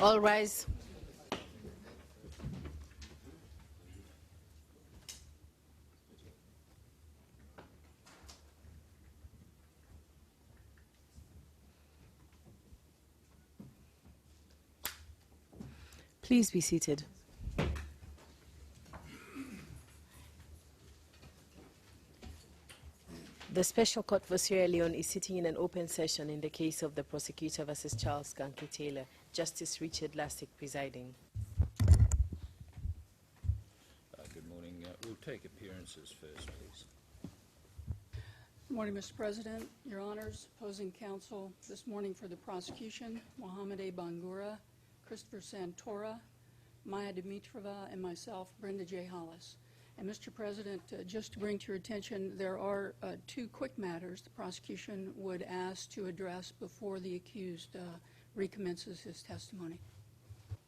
All rise. Please be seated. The Special Court for Sierra Leone is sitting in an open session in the case of the Prosecutor versus Charles Ghankay Taylor. Justice Richard Lastic presiding. Good morning. We'll take appearances first, please. Good morning, Mr. President, Your Honors, opposing counsel. This morning for the prosecution, Mohammed A. Bangura, Christopher Santora, Maya Dimitrova, and myself, Brenda J. Hollis. And Mr. President, just to bring to your attention, there are two quick matters the prosecution would ask to address before the accused recommences his testimony.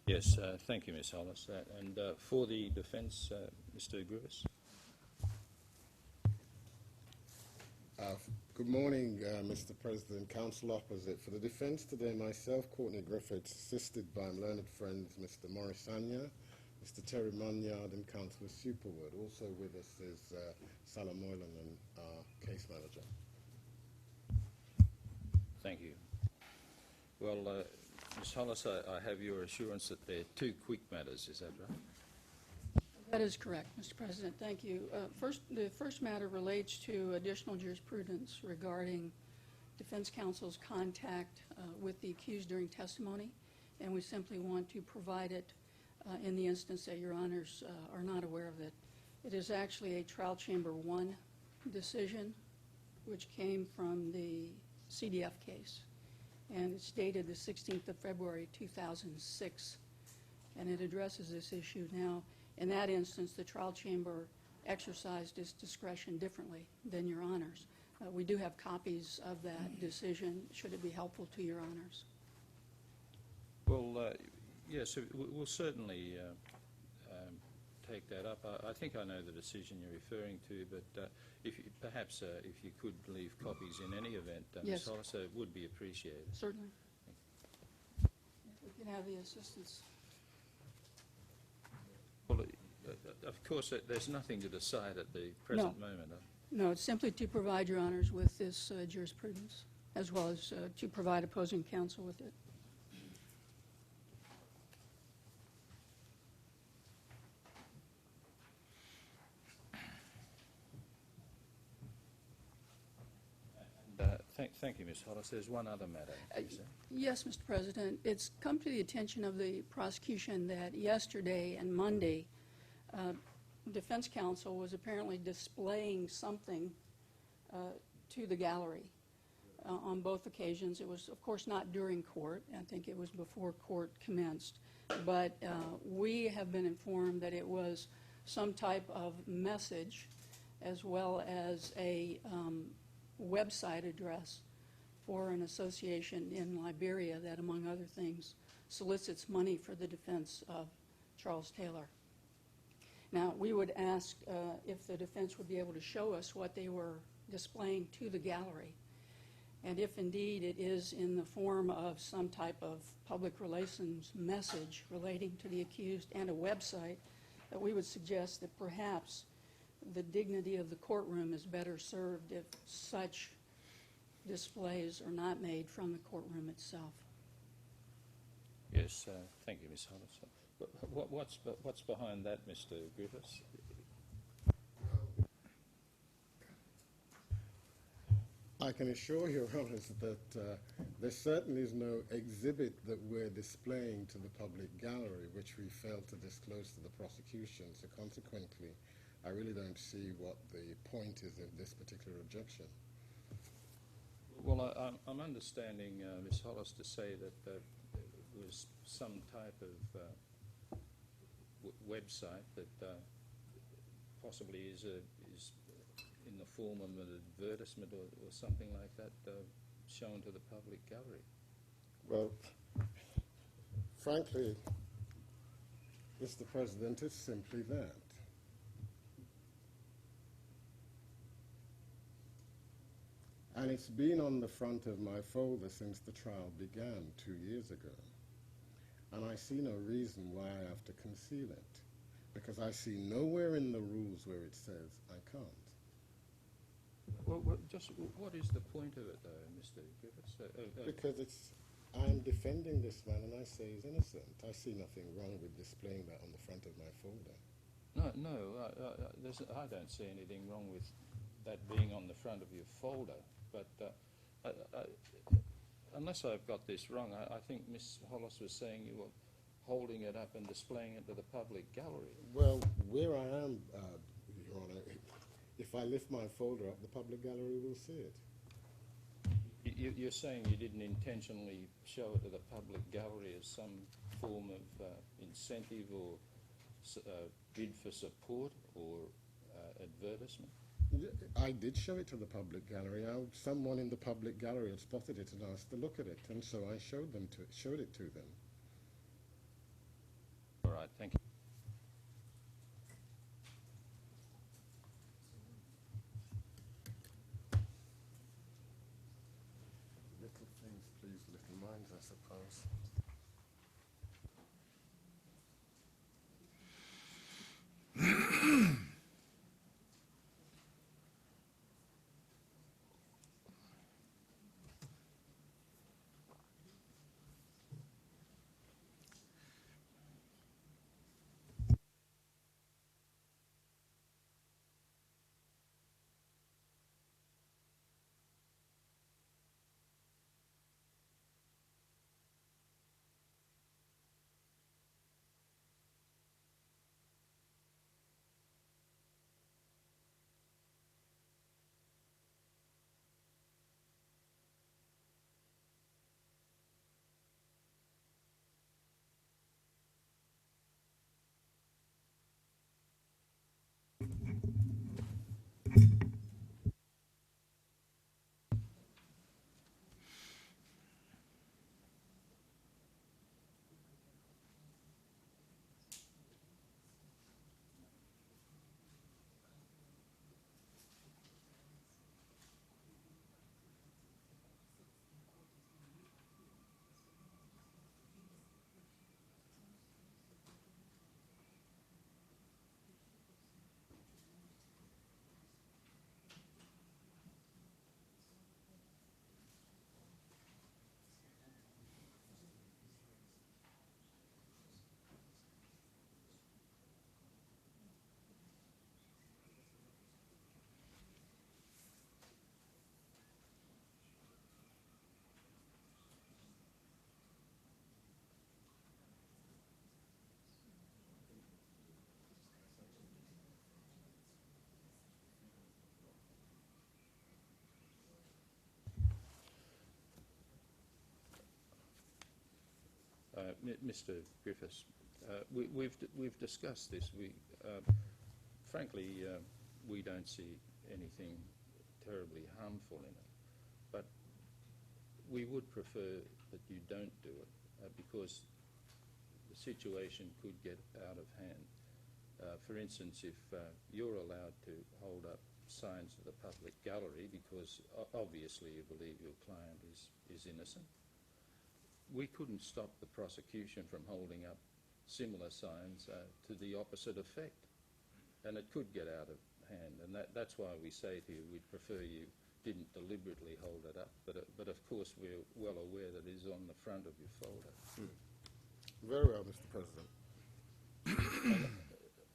Yes, thank you, Ms. Hollis. And for the defense, Mr. Griffiths. Good morning, Mr. President. Counsel opposite. For the defense today, myself, Courtenay Griffiths, assisted by my learned friends, Mr. Maurice Anya, Mr. Terry Munyard, and Councillor Superwood. Also with us is Salah Moylan, and our case manager. Thank you. Well, Ms. Hollis, I have your assurance that there are two quick matters. Is that right? That is correct, Mr. President. Thank you. The first matter relates to additional jurisprudence regarding defense counsel's contact with the accused during testimony, and we simply want to provide it in the instance that Your Honors are not aware of it. It is actually a Trial Chamber 1 decision, which came from the CDF case, and it's dated the 16th of February 2006, and it addresses this issue. Now, in that instance, the trial chamber exercised its discretion differently than Your Honors. We do have copies of that decision, should it be helpful to Your Honors. Well, yes, we'll certainly take that up. I think I know the decision you're referring to, but if you, perhaps if you could leave copies in any event, Yes. Ms. Hollis, it would be appreciated. Certainly. We can have the assistance. Well, of course, there's nothing to decide at the present moment. No, it's simply to provide Your Honors with this jurisprudence, as well as to provide opposing counsel with it. Thank you, Ms. Hollis. There's one other matter. Yes, Mr. President. It's come to the attention of the prosecution that yesterday and Monday, defense counsel was apparently displaying something to the gallery on both occasions. It was, of course, not during court. I think it was before court commenced. But we have been informed that it was some type of message as well as a website address for an association in Liberia that, among other things, solicits money for the defense of Charles Taylor. Now, we would ask if the defense would be able to show us what they were displaying to the gallery, and if indeed it is in the form of some type of public relations message relating to the accused and a website, that we would suggest that perhaps the dignity of the courtroom is better served if such displays are not made from the courtroom itself. Yes, thank you, Ms. Hollis. What's behind that, Mr. Griffiths? I can assure Your Honours that there certainly is no exhibit that we're displaying to the public gallery which we failed to disclose to the prosecution. So consequently, I really don't see what the point is of this particular objection. Well, I'm understanding, Ms. Hollis, to say that it was some type of website that possibly is in the form of an advertisement or something like that shown to the public gallery. Well, frankly, Mr. President, it's simply that. And it's been on the front of my folder since the trial began 2 years ago. and I see no reason why I have to conceal it, because I see nowhere in the rules where it says I can't. Well, just what is the point of it, though, Mr. Griffiths? Because I'm defending this man, and I say he's innocent. I see nothing wrong with displaying that on the front of my folder. I don't see anything wrong with that being on the front of your folder, but unless I've got this wrong, I think Miss Hollis was saying you were holding it up and displaying it to the public gallery. Well, where I am, Your Honor, if I lift my folder up, the public gallery will see it. You're saying you didn't intentionally show it to the public gallery as some form of incentive or bid for support or advertisement? I did show it to the public gallery. Someone in the public gallery had spotted it and asked to look at it, and so I showed it to them. All right, thank you. Little things please little minds, I suppose. Mr. Griffiths, we've discussed this. Frankly, we don't see anything terribly harmful in it, but we would prefer that you don't do it because the situation could get out of hand. For instance, if you're allowed to hold up signs to the public gallery because obviously you believe your client is innocent, we couldn't stop the prosecution from holding up similar signs to the opposite effect, and it could get out of hand. And that's why we say to you, we'd prefer you didn't deliberately hold it up, but of course we're well aware that it is on the front of your folder. Very well, Mr. President.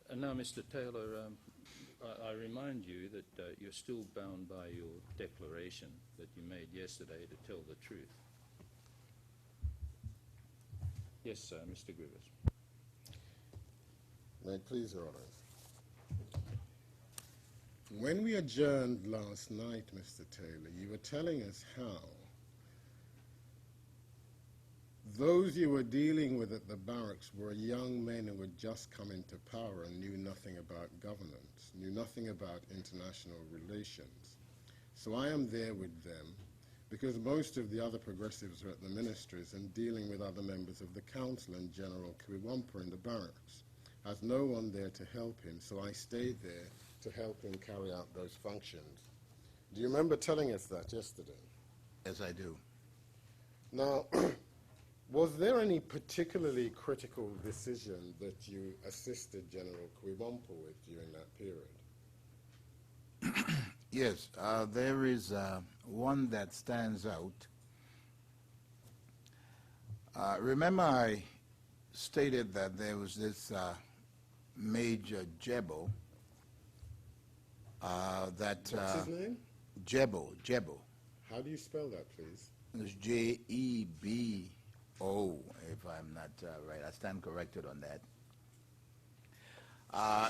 And now, Mr. Taylor, I remind you that you're still bound by your declaration that you made yesterday to tell the truth. Yes, sir, Mr. Griffiths. May it please Your Honours. When we adjourned last night, Mr. Taylor, you were telling us how those you were dealing with at the barracks were young men who had just come into power and knew nothing about governance, knew nothing about international relations. So I am there with them because most of the other progressives are at the ministries and dealing with other members of the council and General Kiwampa in the barracks. Has no one there to help him, so I stayed there to help him carry out those functions. Do you remember telling us that yesterday? Yes, I do. Now, Was there any particularly critical decision that you assisted General Kwiwompo with during that period? Yes, there is one that stands out. Remember I stated that there was this Major Jebo that... What's his name? Jebo. How do you spell that, please? It's J-E-B-O, if I'm not right. I stand corrected on that.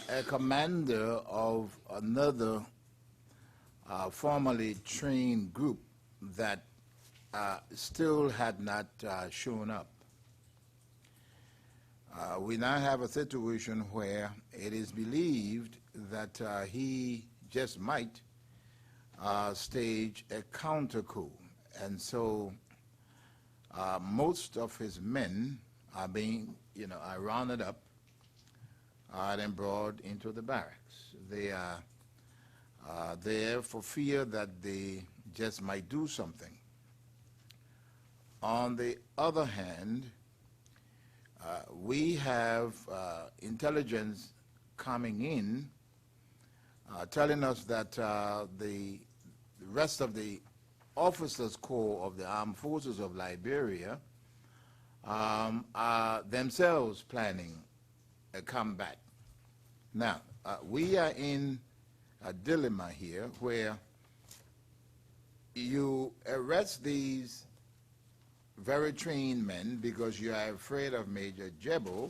A commander of another formerly trained group that still had not shown up. We now have a situation where it is believed that he just might stage a counter coup. And so most of his men are being, are rounded up and brought into the barracks. They are there for fear that they just might do something. On the other hand, we have intelligence coming in telling us that the rest of the officers' corps of the armed forces of Liberia are themselves planning a comeback. Now, we are in a dilemma here where you arrest these very trained men because you are afraid of Major Jebo,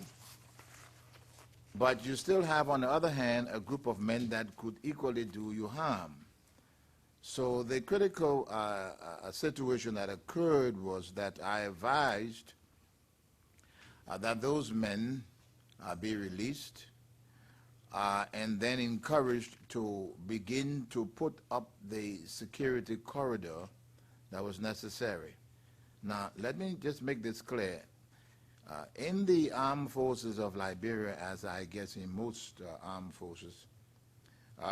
but you still have, on the other hand, a group of men that could equally do you harm. So the critical situation that occurred was that I advised that those men be released and then encouraged to begin to put up the security corridor that was necessary. Now, let me just make this clear. In the armed forces of Liberia, as I guess in most armed forces,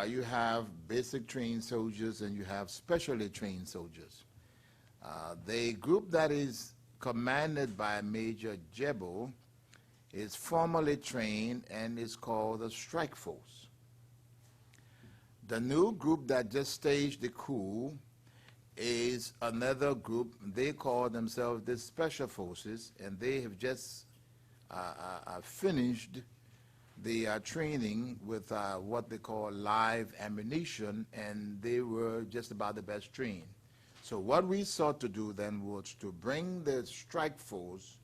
you have basic trained soldiers and you have specially trained soldiers. The group that is commanded by Major Jebo is formally trained and is called the Strike Force. The new group that just staged the coup is another group. They call themselves the Special Forces, and they have just finished the training with what they call live ammunition, and they were just about the best trained. So what we sought to do then was to bring the strike force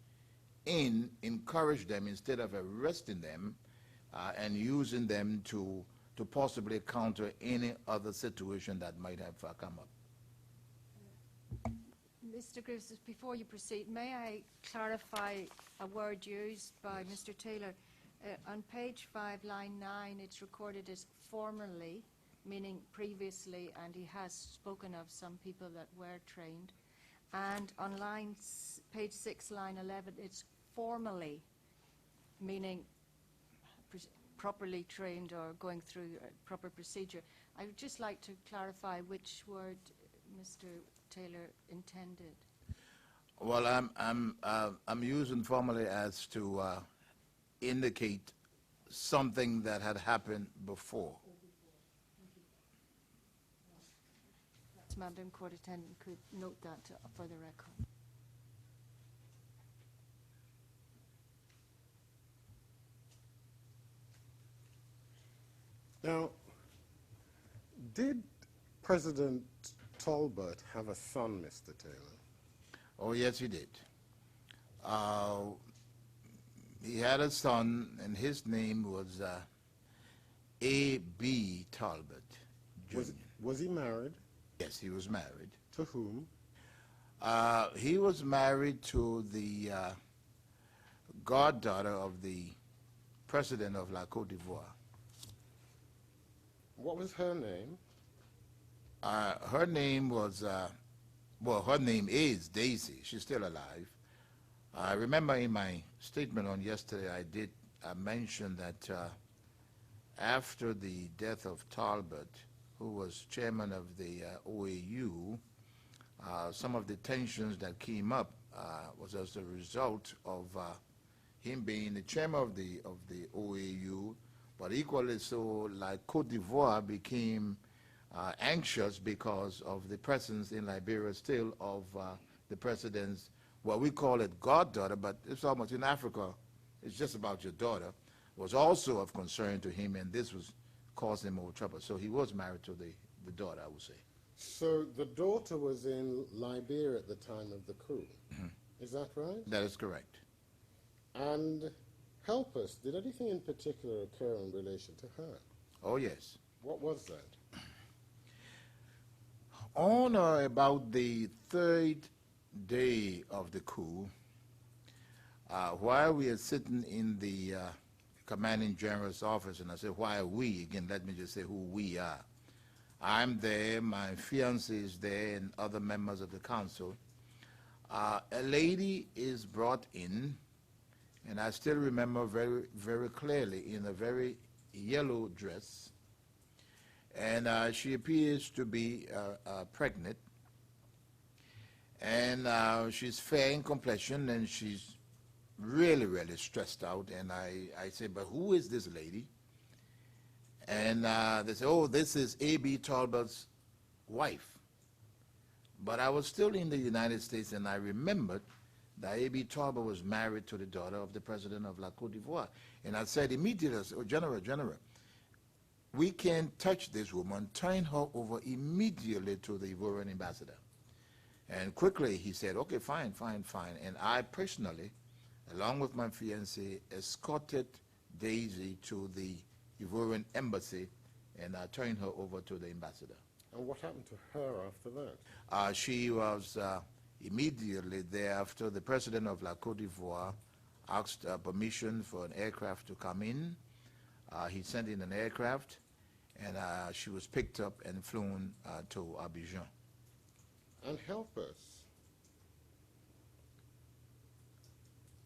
in, encourage them instead of arresting them and using them to possibly counter any other situation that might have come up. Mr. Griffiths, before you proceed, may I clarify a word used by Mr. Taylor? On page 5, line 9, it's recorded as formerly, meaning previously, and he has spoken of some people that were trained. And on page 6, line 11, it's formally, meaning properly trained or going through a proper procedure. I would just like to clarify which word Mr. Taylor intended. Well, I'm using formally as to indicate something that had happened before. Madam Court Attendant could note that for the record. Now, did President Talbot have a son, Mr. Taylor? Oh, yes, he did. He had a son, and his name was A.B. Talbot, Jr. Was he married? Yes, he was married. To whom? He was married to the goddaughter of the president of La Côte d'Ivoire. What was her name? Her name was, well, her name is Daisy. She's still alive. I remember in my statement on yesterday, I did mention that after the death of Talbot, who was chairman of the OAU, some of the tensions that came up was as a result of him being the chairman of the OAU, but equally so, like Cote d'Ivoire became anxious because of the presence in Liberia still of the president's, well, we call it goddaughter, but it's almost in Africa, it's just about your daughter, was also of concern to him, and this was causing him more trouble. So he was married to the daughter, I would say. So the daughter was in Liberia at the time of the coup. Is that right? That is correct. And help us, did anything in particular occur in relation to her? Oh, yes. What was that? On or about the third day of the coup, while we are sitting in the commanding general's office, and I say, why are we? Again, let me just say who we are. I'm there, my fiancé is there, and other members of the council. A lady is brought in, and I still remember very, very clearly, in a very yellow dress, and she appears to be pregnant, and she's fair in complexion, and she's really, really stressed out, and I say, but who is this lady? And they say, oh, this is A.B. Talbot's wife. But I was still in the United States, and I remembered that A.B. Talbot was married to the daughter of the president of La Cote d'Ivoire. And I said immediately, I said, oh, General, we can't touch this woman. Turn her over immediately to the Ivorian ambassador. And quickly he said, okay, fine, fine, fine. And I personally, along with my fiancée, escorted Daisy to the Ivorian embassy and turned her over to the ambassador. And what happened to her after that? She was immediately thereafter, the president of La Cote d'Ivoire asked permission for an aircraft to come in. He sent in an aircraft, and she was picked up and flown to Abidjan. And help us.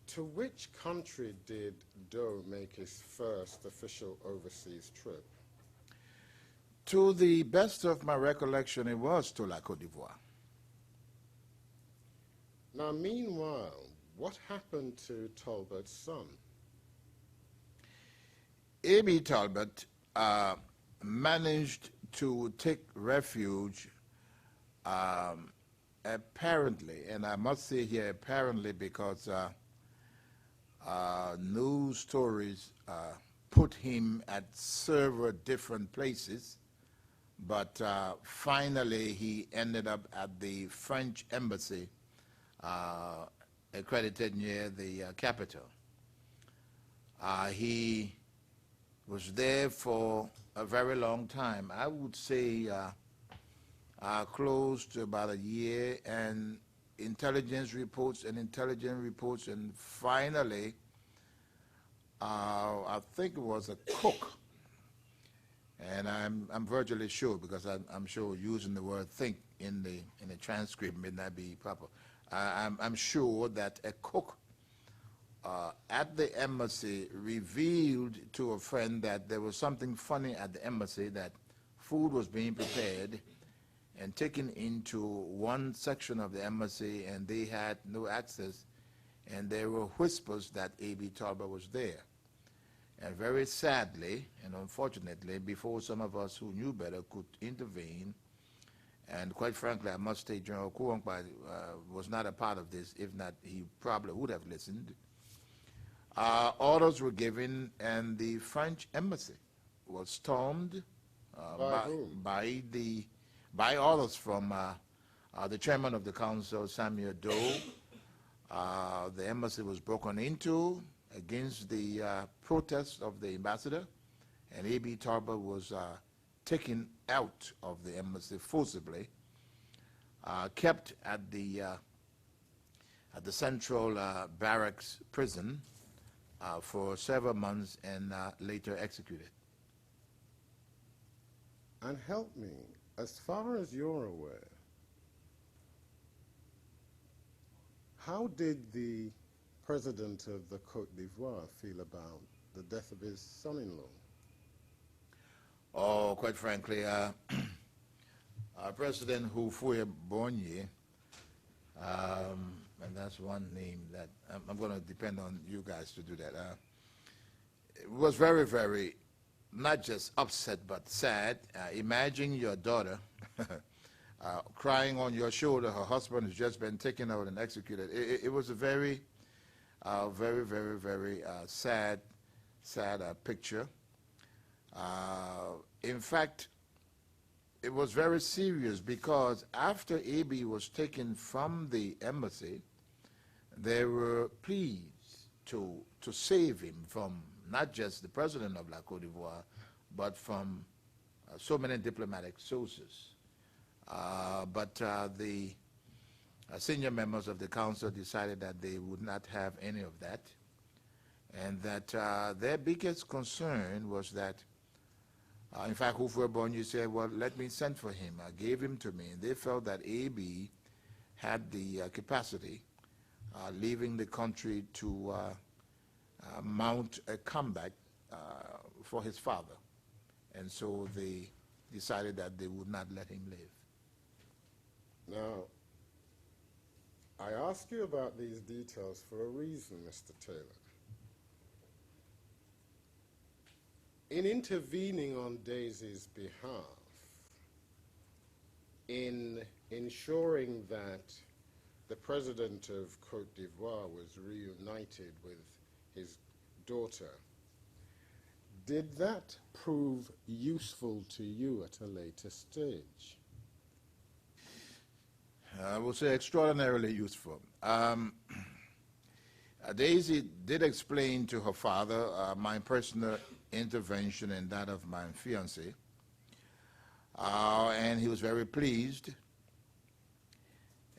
To which country did Doe make his first official overseas trip? To the best of my recollection, it was to La Cote d'Ivoire. Now, meanwhile, what happened to Talbot's son? A.B. Talbot managed to take refuge, apparently, and I must say here apparently because news stories put him at several different places, but finally he ended up at the French embassy accredited near the capital. He was there for a very long time. I would say close to about a year, and intelligence reports, and finally, I think it was a cook, and I'm virtually sure, because I'm sure using the word "think" in the transcript may not be proper. I'm sure that a cook at the embassy revealed to a friend that there was something funny at the embassy, that food was being prepared and taken into one section of the embassy, and they had no access, and there were whispers that A.B. Talbot was there. And very sadly and unfortunately, before some of us who knew better could intervene, and quite frankly, I must say General Courtenay was not a part of this. If not, he probably would have listened. Orders were given, and the French embassy was stormed by orders from the chairman of the council, Samuel Doe. The embassy was broken into against the protest of the ambassador, and A.B. Talbot was taken out of the embassy forcibly, kept at the central barracks prison for several months, and later executed. And help me, as far as you're aware, how did the president of the Cote d'Ivoire feel about the death of his son-in-law? Oh, quite frankly, President Houphouët-Boigny, and that's one name that I'm going to depend on you guys to do that. It was very, very, not just upset, but sad. Imagine your daughter crying on your shoulder. Her husband has just been taken out and executed. It was a very, very, very, very sad picture. In fact, it was very serious because after AB was taken from the embassy, there were pleas to save him from not just the president of La Côte d'Ivoire, but from so many diplomatic sources. But the senior members of the council decided that they would not have any of that, and that their biggest concern was that, in fact, Houphouët-Boigny said, well, let me send for him. I gave him to me. And they felt that AB had the capacity, leaving the country to mount a comeback for his father. And so they decided that they would not let him live. Now, I ask you about these details for a reason, Mr. Taylor. In intervening on Daisy's behalf, in ensuring that the president of Côte d'Ivoire was reunited with his daughter, did that prove useful to you at a later stage? I will say extraordinarily useful. Daisy did explain to her father my personal intervention and that of my fiancé, and he was very pleased.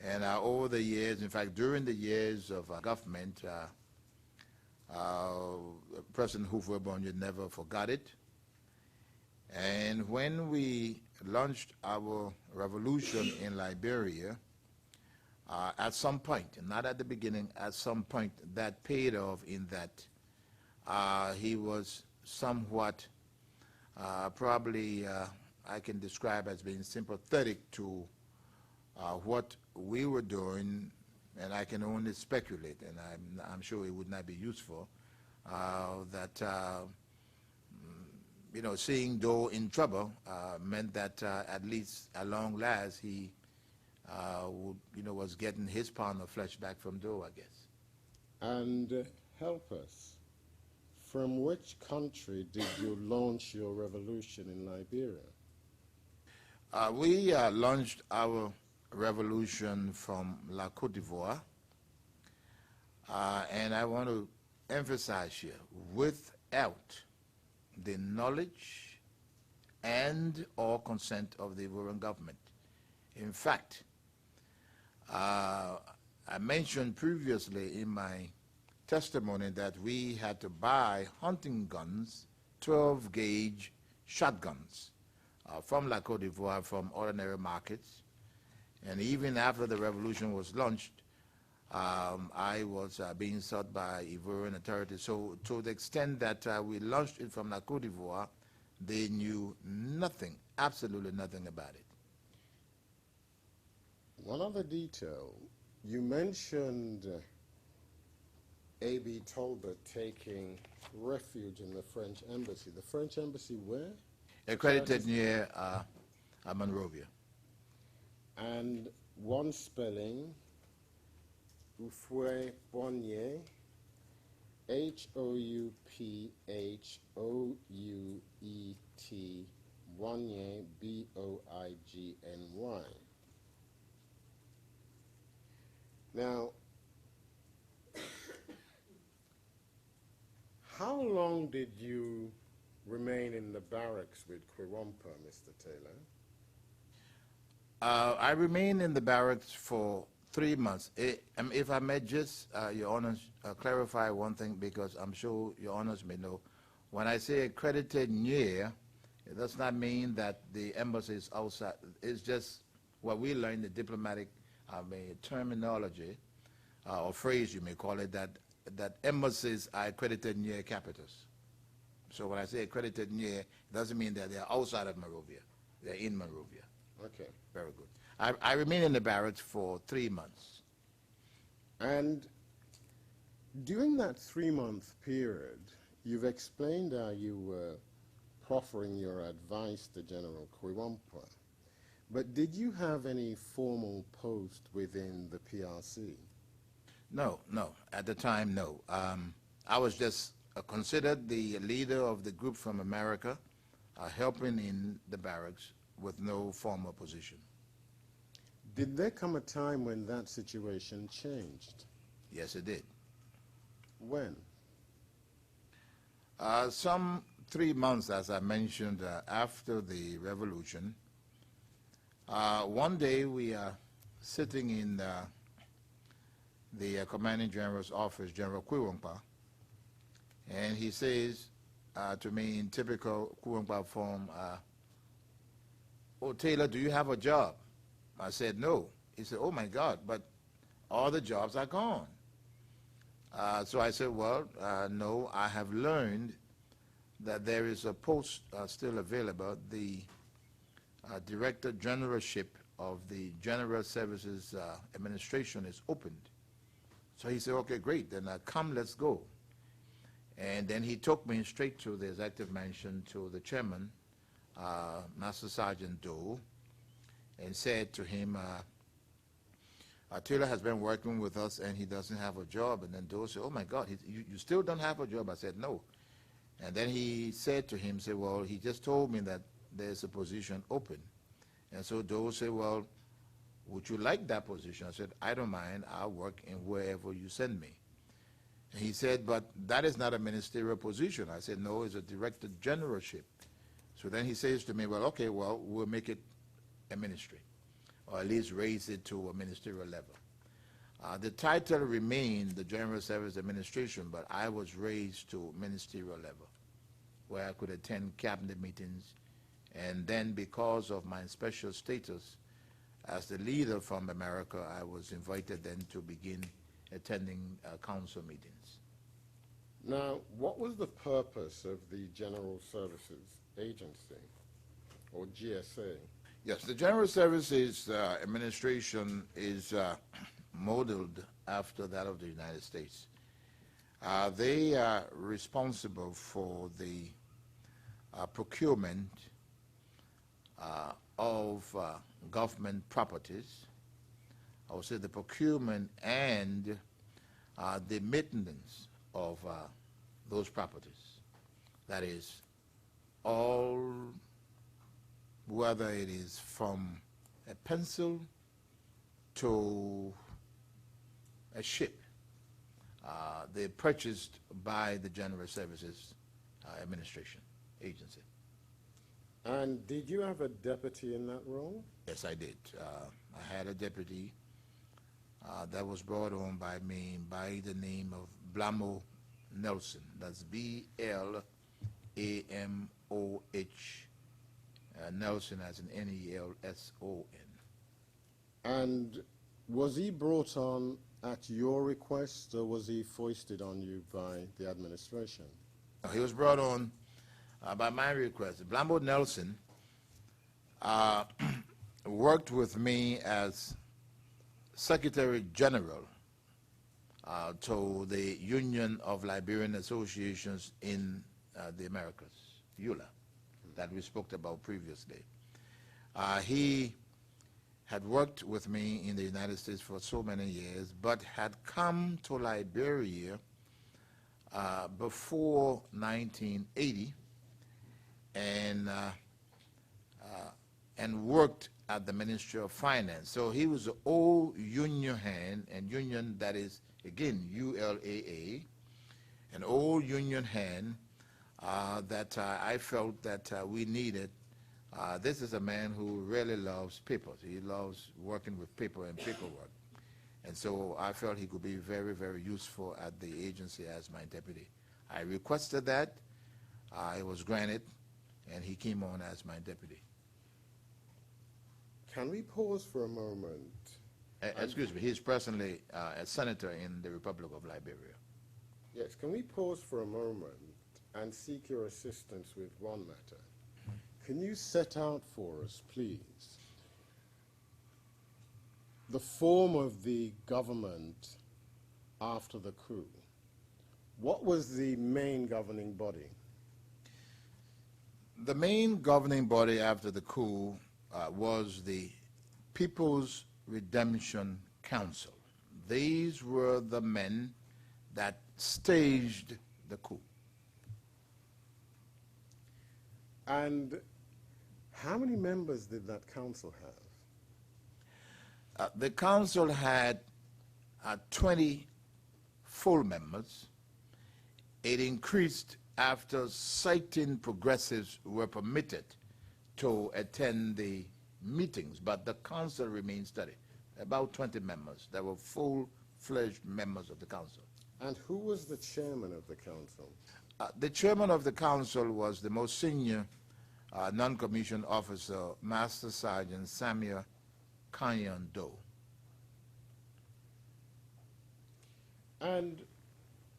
And over the years, in fact, during the years of government, President Houphouët-Boigny never forgot it. And when we launched our revolution in Liberia, at some point, not at the beginning, at some point, that paid off in that he was somewhat, probably I can describe as being sympathetic to what we were doing, and I can only speculate, and I'm sure it would not be useful, that you know, seeing Doe in trouble meant that at least at long last he would, you know, was getting his pound of flesh back from Doe, I guess. And help us. From which country did you launch your revolution in Liberia? We launched our revolution from La Côte d'Ivoire, and I want to emphasize here, without the knowledge and or consent of the Ivorian government. In fact, I mentioned previously in my testimony that we had to buy hunting guns, 12-gauge shotguns, from La Côte d'Ivoire from ordinary markets. And even after the revolution was launched, I was being sought by Ivorian authorities. So to the extent that we launched it from La Côte d'Ivoire, they knew nothing, absolutely nothing about it. One other detail, you mentioned A.B. Talbot taking refuge in the French embassy. The French embassy where? Accredited near Monrovia. And one spelling, Houphouët-Boigny, H-O-U-P-H-O-U-E-T, Boigny, B-O-I-G-N-Y. Now, how long did you remain in the barracks with Quiwampa, Mr. Taylor? I remained in the barracks for 3 months. If I may just, Your Honors, clarify one thing, because I'm sure Your Honors may know. When I say accredited near, it does not mean that the embassy is outside. It's just what we learned, the diplomatic terminology, or phrase you may call it, that embassies are accredited near capitals. So when I say accredited near, it doesn't mean that they're outside of Monrovia. They're in Monrovia. Okay. Very good. I remained in the barracks for 3 months. And during that 3-month period, you've explained how you were proffering your advice to General Kwiwampa. But did you have any formal post within the PRC? No, no. At the time, no. I was just considered the leader of the group from America, helping in the barracks with no formal position. Did there come a time when that situation changed? Yes, it did. When? Some 3 months, as I mentioned, after the revolution. One day we are sitting in the Commanding General's office, General Kwiwampa, and he says to me in typical Kwiwampa form, "Oh, Taylor, do you have a job?" I said, "No." He said, "Oh, my God, but all the jobs are gone." So I said, "Well, no, I have learned that there is a post still available, the Director Generalship of the General Services Administration is opened." So he said, "Okay, great, then come, let's go." And then he took me straight to the executive mansion to the chairman, Master Sergeant Doe, and said to him, "Taylor has been working with us and he doesn't have a job." And then Doe said, "Oh my God, you still don't have a job?" I said, "No." And then he said to him, "Well, he just told me that there's a position open." And so Doe said, "Well, would you like that position?" I said, "I don't mind. I'll work in wherever you send me." And he said, "But that is not a ministerial position." I said, "No, it's a director generalship." So then he says to me, "Well, okay, well, we'll make it a ministry, or at least raise it to a ministerial level." The title remained the General Service Administration, but I was raised to ministerial level, where I could attend cabinet meetings. And then because of my special status as the leader from America, I was invited then to begin attending council meetings. Now, what was the purpose of the General Services Agency, or GSA? Yes, the General Services Administration is modeled after that of the United States. They are responsible for the procurement of government properties. I would say the procurement and the maintenance of those properties. That is, all, whether it is from a pencil to a ship, they're purchased by the General Services Administration Agency. And did you have a deputy in that role? Yes, I did. I had a deputy that was brought on by me by the name of Blamo Nelson. That's B-L-A-M-O-H, Nelson as in N-E-L-S-O-N. And was he brought on at your request, or was he foisted on you by the administration? He was brought on by my request. Blamo Nelson worked with me as Secretary General to the Union of Liberian Associations in the Americas, EULA, that we spoke about previously. He had worked with me in the United States for so many years, but had come to Liberia before 1980 and worked at the Ministry of Finance. So he was an old union hand, and union, that is, again, U-L-A-A, an old union hand that I felt that we needed. This is a man who really loves papers. He loves working with paper and paperwork. And so I felt he could be very, very useful at the agency as my deputy. I requested that. It was granted, and he came on as my deputy. Can we pause for a moment? Excuse me, he's presently a senator in the Republic of Liberia. Yes, can we pause for a moment and seek your assistance with one matter? Can you set out for us, please, the form of the government after the coup, what was the main governing body? The main governing body after the coup was the People's Redemption Council. These were the men that staged the coup. And how many members did that council have? The council had 20 full members. It increased after certain progressives were permitted to attend the meetings, but the council remained steady. About 20 members that were full-fledged members of the council. And who was the chairman of the council? The chairman of the council was the most senior non-commissioned officer, Master Sergeant Samuel Kanyon Doe. And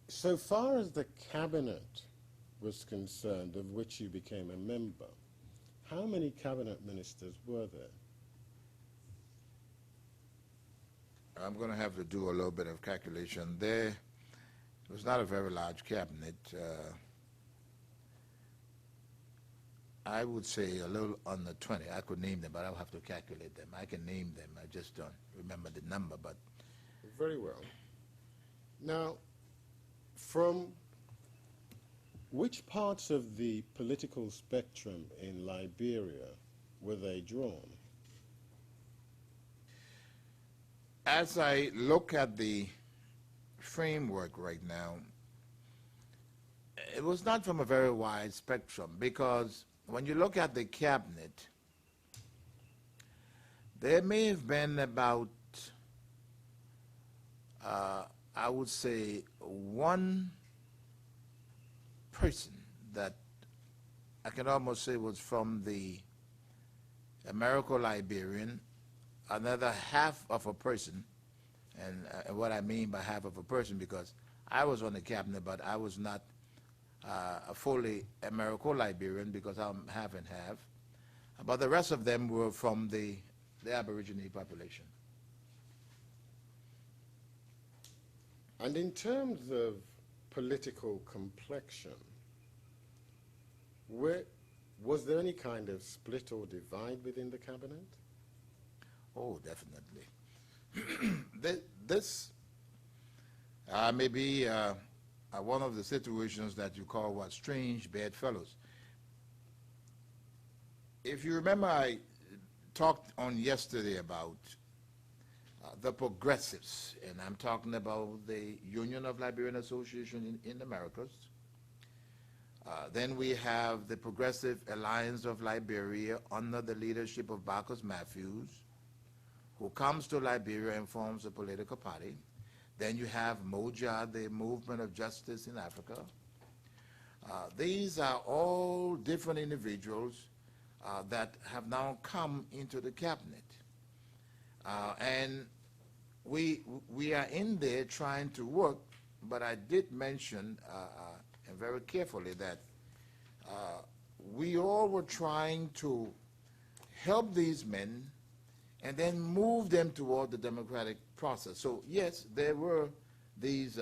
so far as the cabinet was concerned, of which you became a member, how many cabinet ministers were there? I'm going to have to do a little bit of calculation. There was not a very large cabinet. I would say a little under 20. I could name them, but I'll have to calculate them. I can name them. I just don't remember the number. But Very well. Now, from which parts of the political spectrum in Liberia were they drawn? as I look at the framework right now, it was not from a very wide spectrum, because when you look at the cabinet, there may have been about, I would say, one person that I can almost say was from the Americo-Liberian, another half of a person, and what I mean by half of a person, because I was on the cabinet, but I was not a fully Americo-Liberian, because I'm half and half. But the rest of them were from the Aborigine population. And in terms of political complexion, was there any kind of split or divide within the cabinet? Oh, definitely. This may be one of the situations that you call what, strange bedfellows. If you remember, I talked on yesterday about the progressives, and I'm talking about the Union of Liberian Association in Americas. Then we have the Progressive Alliance of Liberia under the leadership of Barkus Matthews, who comes to Liberia and forms a political party. Then you have MOJA, the Movement of Justice in Africa. These are all different individuals that have now come into the cabinet. And we are in there trying to work, but I did mention, and very carefully, that we all were trying to help these men and then move them toward the democratic process. So yes, there were these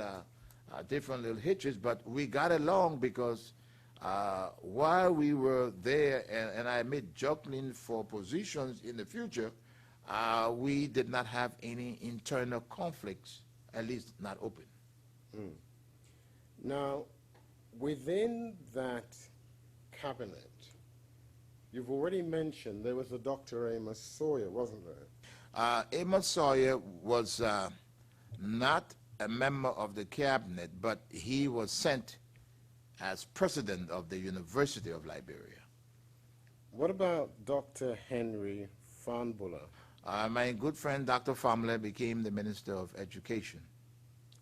different little hitches, but we got along because while we were there, and I admit juggling for positions in the future, we did not have any internal conflicts, at least not open. Mm. Now, within that cabinet, you've already mentioned there was a Dr. Amos Sawyer, wasn't there? Amos Sawyer was not a member of the cabinet, but he was sent as president of the University of Liberia. What about Dr. Henry Fanbula? My good friend Dr. Famler became the Minister of Education.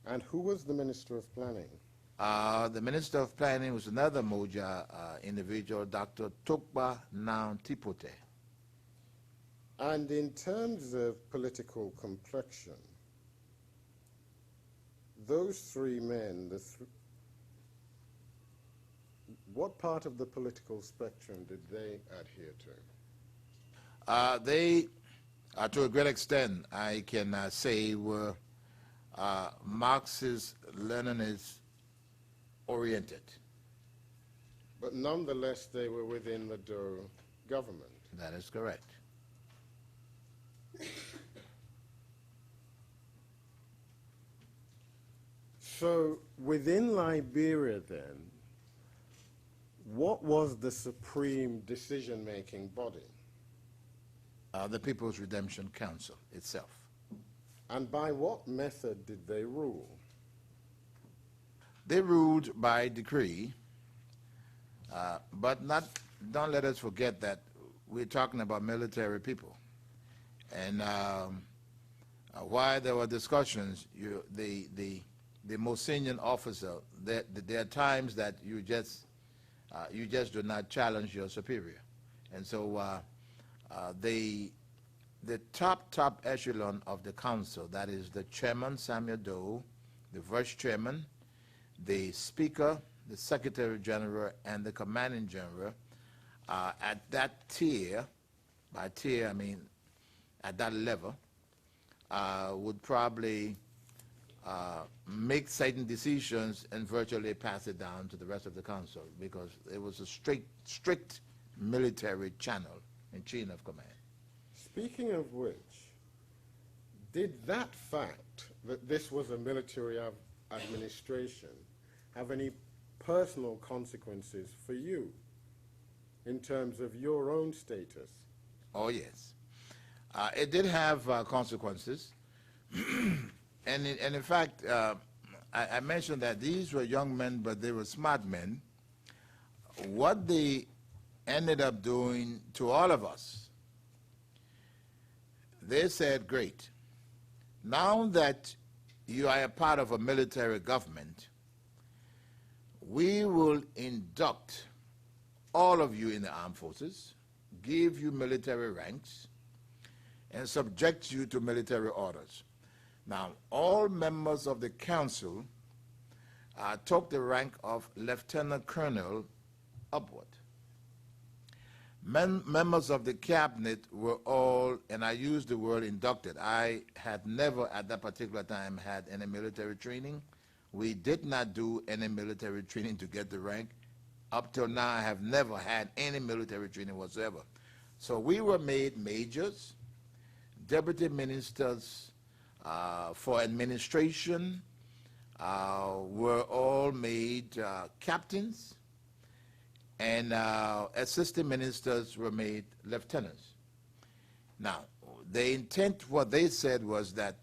And who was the Minister of Planning? The Minister of Planning was another Moja individual, Dr. Tokba Nantipote. And in terms of political complexion, those three men, what part of the political spectrum did they adhere to? They, to a great extent, I can say, were Marxist-Leninist oriented. But nonetheless, they were within the Doe government. That is correct. So within Liberia then, what was the supreme decision-making body? The People's Redemption Council itself. And by what method did they rule? They ruled by decree, but don't let us forget that we're talking about military people. And while there were discussions, the most senior officer, there are times that you just do not challenge your superior. And so the top echelon of the council, that is the chairman, Samuel Doe, the vice chairman, the speaker, the secretary general, and the commanding general, at that tier, by tier I mean at that level, would probably make certain decisions and virtually pass it down to the rest of the council, because it was a strict military channel and chain of command. Speaking of which, did that fact that this was a military administration have any personal consequences for you in terms of your own status? Oh, yes. It did have consequences. And in fact, I mentioned that these were young men, but they were smart men. What they ended up doing to all of us, they said, great, now that you are a part of a military government, we will induct all of you in the armed forces, give you military ranks, and subject you to military orders. Now, all members of the council took the rank of lieutenant colonel upward. Members of the cabinet were all, and I use the word inducted. I had never at that particular time had any military training. We did not do any military training to get the rank. Up till now, I have never had any military training whatsoever. So we were made majors, deputy ministers for administration, were all made captains, and assistant ministers were made lieutenants. Now, the intent, what they said was that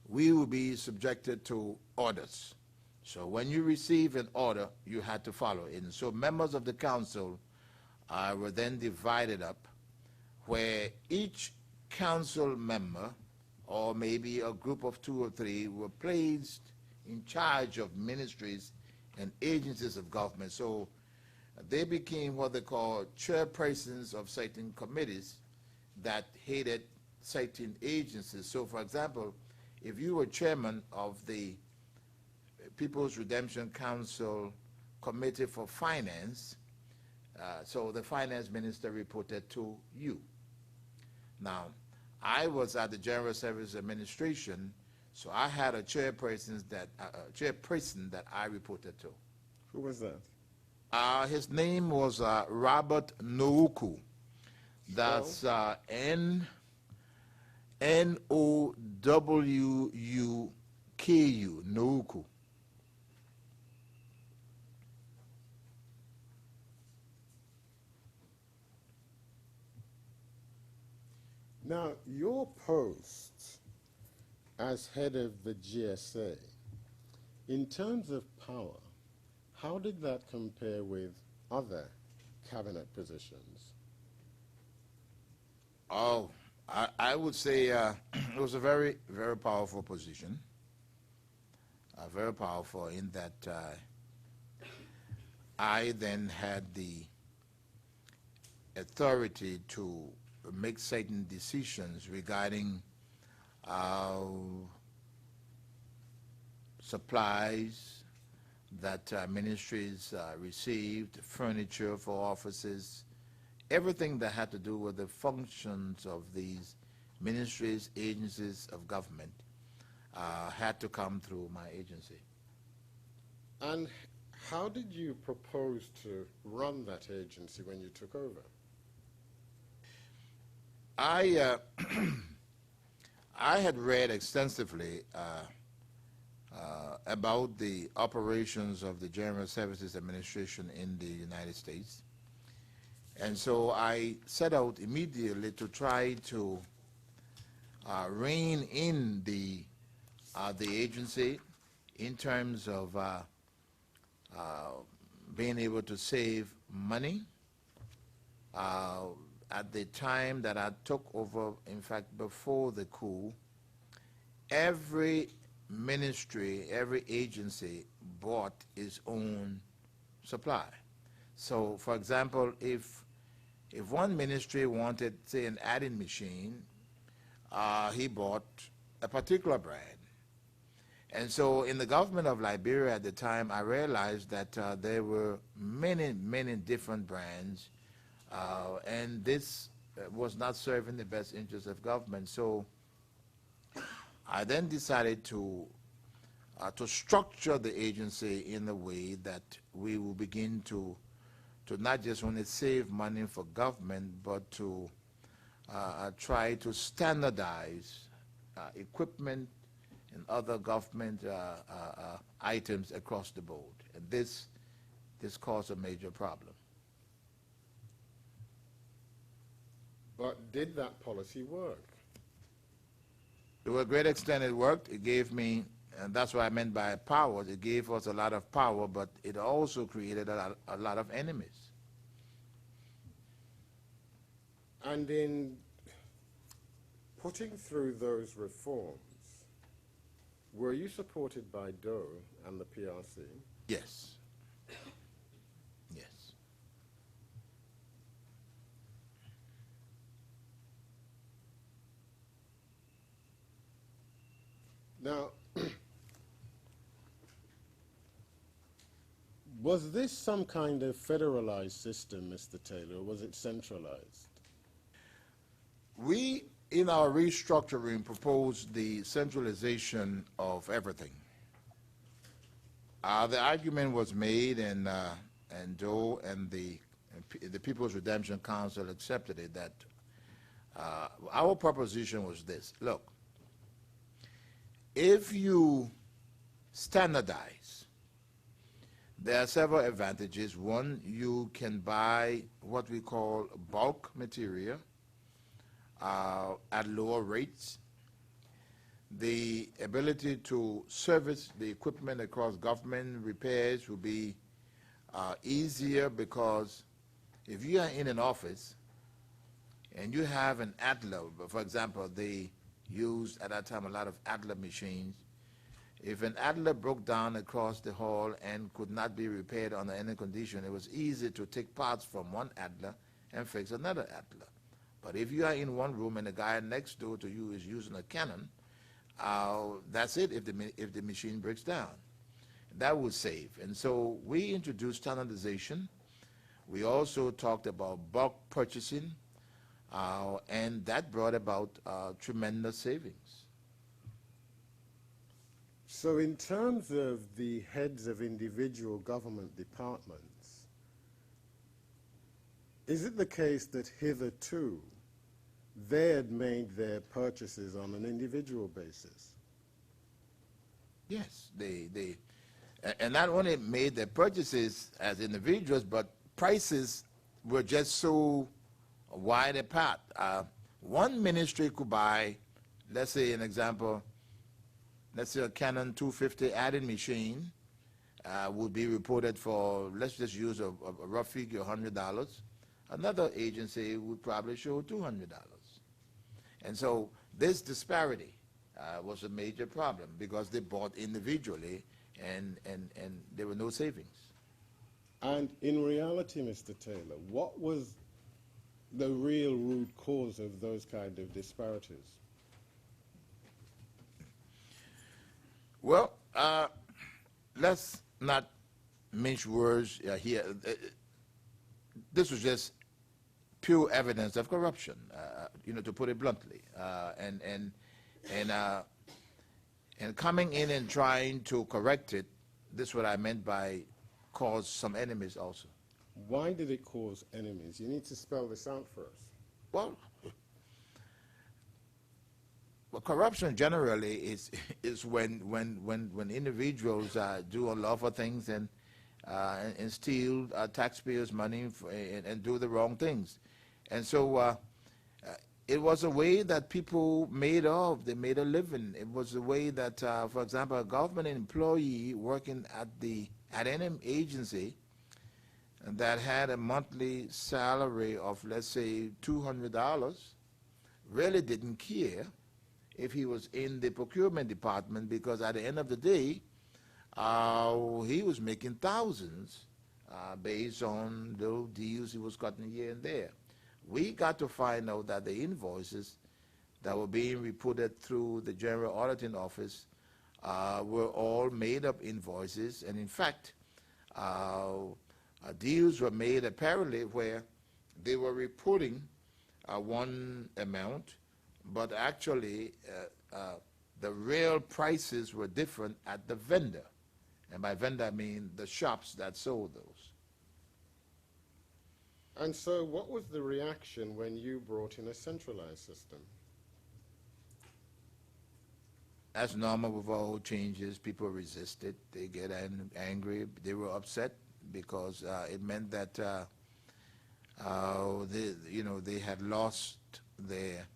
we will be subjected to orders. So when you receive an order, you had to follow it. And so members of the council were then divided up, where each council member, or maybe a group of 2 or 3, were placed in charge of ministries and agencies of government. So they became what they call chairpersons of certain committees that headed certain agencies. So, for example, if you were chairman of the People's Redemption Council Committee for Finance, so the finance minister reported to you. Now, I was at the General Service Administration, so I had a chairperson that I reported to. Who was that? His name was Robert Noukou. That's N-O-W-U-K-U, Noukou. Now, your post as head of the GSA, in terms of power, how did that compare with other cabinet positions? Oh, I would say it was a very, very powerful position. Very powerful in that I then had the authority to make certain decisions regarding supplies that ministries received, furniture for offices, everything that had to do with the functions of these ministries, agencies of government. had to come through my agency. And how did you propose to run that agency when you took over? I I had read extensively about the operations of the General Services Administration in the United States. And so I set out immediately to try to rein in the agency in terms of being able to save money. At the time that I took over, in fact, before the coup, every ministry, every agency bought its own supply. So, for example, if one ministry wanted, say, an adding machine, he bought a particular brand. And so in the government of Liberia at the time, I realized that there were many, many different brands, and this was not serving the best interests of government. So I then decided to structure the agency in a way that we will begin to not just only save money for government, but to try to standardize equipment and other government items across the board. And this caused a major problem. But did that policy work? To a great extent it worked. It gave me, and that's what I meant by power, it gave us a lot of power, but it also created a lot of enemies. And in putting through those reforms, were you supported by Doe and the PRC? Yes. Yes. Now, was this some kind of federalized system, Mr. Taylor, or was it centralized? We, in our restructuring, proposed the centralization of everything. The argument was made, and Doe and the People's Redemption Council accepted it, that our proposition was this: look, if you standardize, there are several advantages. One, you can buy what we call bulk material at lower rates. The ability to service the equipment across government repairs will be easier, because if you are in an office and you have an Adler, for example, they used at that time a lot of Adler machines. If an Adler broke down across the hall and could not be repaired under any condition, it was easy to take parts from one Adler and fix another Adler. But if you are in one room and the guy next door to you is using a Canon, that's it if the machine breaks down. That will save. And so we introduced standardization. We also talked about bulk purchasing, and that brought about tremendous savings. So in terms of the heads of individual government departments, is it the case that hitherto they had made their purchases on an individual basis? Yes, and not only made their purchases as individuals, but prices were just so wide apart. One ministry could buy, let's say an example, let's say a Canon 250 adding machine would be reported for, let's just use a rough figure, $100. Another agency would probably show $200. And so this disparity was a major problem, because they bought individually and there were no savings. And in reality, Mr. Taylor, what was the real root cause of those kind of disparities? Well, let's not mince words here. This was just pure evidence of And coming in and trying to correct it, this is what I meant by cause some enemies also. Why did it cause enemies? You need to spell this out for us. Well, corruption generally is when individuals do unlawful things and steal taxpayers' money and do the wrong things. And so it was a way that people they made a living. It was a way that, for example, a government employee working at any agency that had a monthly salary of, let's say, $200, really didn't care if he was in the procurement department, because at the end of the day, he was making thousands based on the deals he was cutting here and there. We got to find out that the invoices that were being reported through the General Auditing Office were all made-up invoices, and in fact, deals were made apparently where they were reporting one amount, but actually the real prices were different at the vendor. And by vendor, I mean the shops that sold those. And so what was the reaction when you brought in a centralized system? As normal with all changes, people resisted. They get angry. They were upset because it meant that they had lost their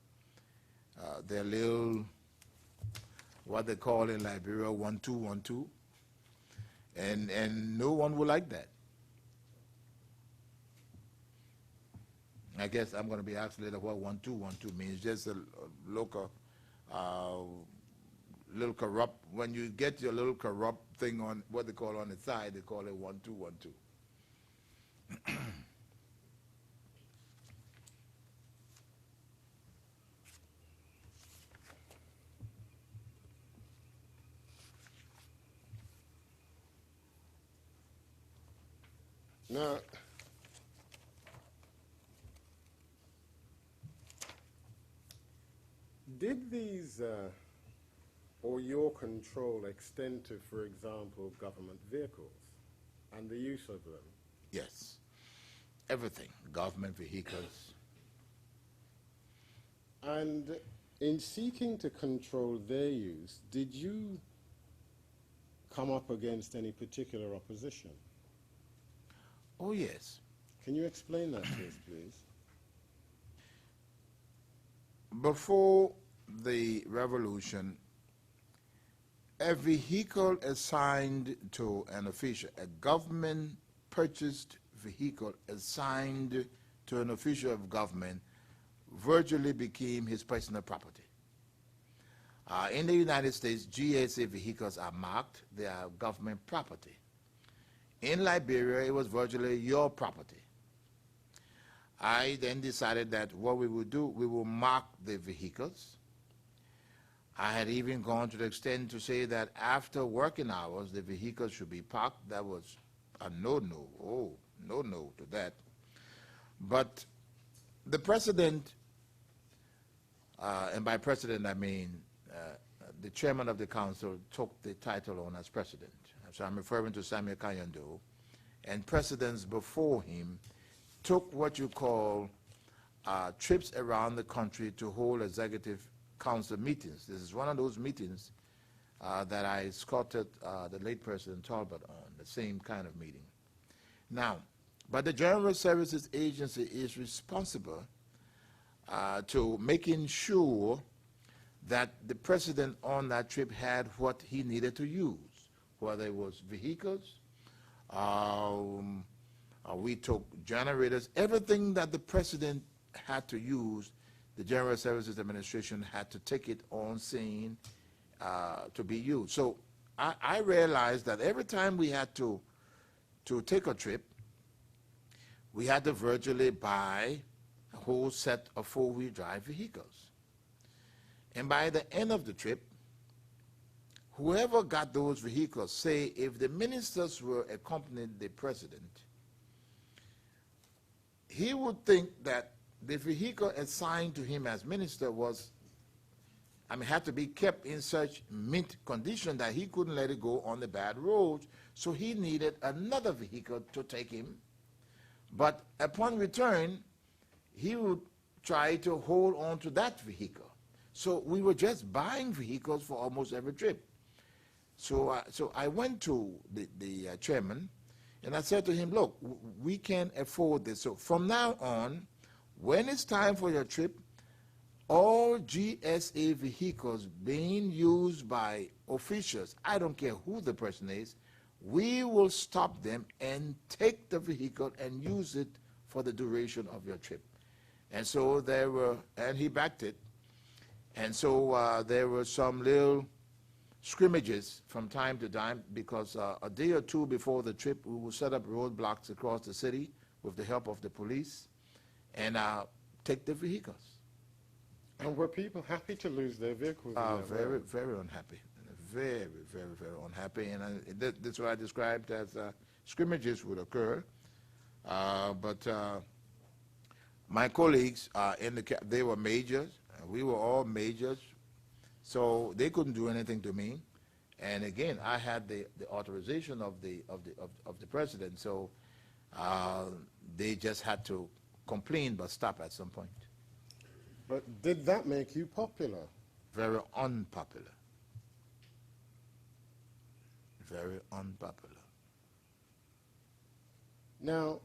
little, what they call in Liberia, 1-2-1-2, and no one would like that. I guess I'm going to be asked later what 1-2-1-2 means. Just a local, little corrupt. When you get your little corrupt thing on what they call on the side, they call it 1-2-1-2. Now, did these, or your control extend to, for example, government vehicles and the use of them? Yes. Everything. Government vehicles. And in seeking to control their use, did you come up against any particular opposition? Oh, yes. Can you explain that to us, please? Before the revolution, a vehicle assigned to an official, a government-purchased vehicle assigned to an official of government, virtually became his personal property. In the United States, GSA vehicles are marked. They are government property. In Liberia, it was virtually your property. I then decided that what we would do, we will mark the vehicles. I had even gone to the extent to say that after working hours, the vehicles should be parked. That was a no-no. Oh, no-no to that. But the president, and by president I mean the chairman of the council, took the title on as president. So I'm referring to Samuel Kayando, and presidents before him took what you call trips around the country to hold executive council meetings. This is one of those meetings that I escorted the late President Talbot on, the same kind of meeting. Now, but the General Services Agency is responsible to making sure that the president on that trip had what he needed to use, whether it was vehicles, we took generators, everything that the president had to use, the General Services Administration had to take it on scene to be used. So I realized that every time we had to take a trip, we had to virtually buy a whole set of four-wheel drive vehicles. And by the end of the trip, whoever got those vehicles, say if the ministers were accompanying the president, he would think that the vehicle assigned to him as minister was I mean, had to be kept in such mint condition that he couldn't let it go on the bad roads, so he needed another vehicle to take him. But upon return, he would try to hold on to that vehicle. So we were just buying vehicles for almost every trip. So I went to the chairman, and I said to him, look, we can't afford this. So from now on, when it's time for your trip, all GSA vehicles being used by officials, I don't care who the person is, we will stop them and take the vehicle and use it for the duration of your trip. And so there were, and he backed it, and so there were some little scrimmages from time to time, because a day or two before the trip, we would set up roadblocks across the city with the help of the police and take the vehicles. And were people happy to lose their vehicles? Very, very unhappy. Very, very, very unhappy. And that's what I described as scrimmages would occur. But my colleagues they were majors. We were all majors. So they couldn't do anything to me. And again, I had the authorization of the president. So they just had to complain but stop at some point. But did that make you popular? Very unpopular. Very unpopular. Now,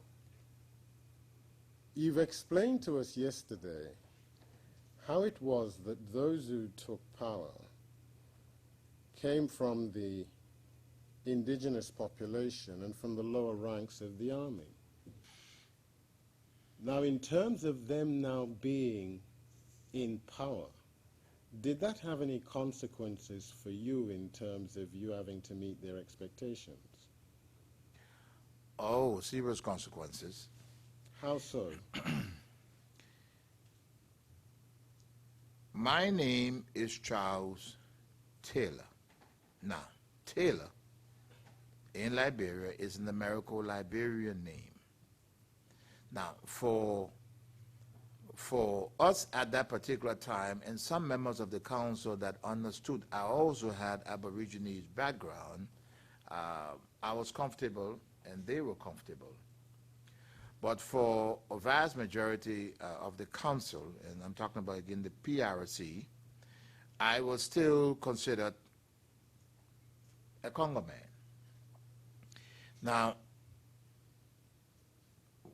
you've explained to us yesterday how it was that those who took power came from the indigenous population and from the lower ranks of the army. Now, in terms of them now being in power, did that have any consequences for you in terms of you having to meet their expectations? Oh, serious consequences. How so? My name is Charles Taylor. Now, Taylor in Liberia is an Americo-Liberian name. Now, for us at that particular time, and some members of the council that understood I also had Aborigines background, I was comfortable and they were comfortable. But for a vast majority of the council, and I'm talking about again the PRC, I was still considered a Congo man. Now,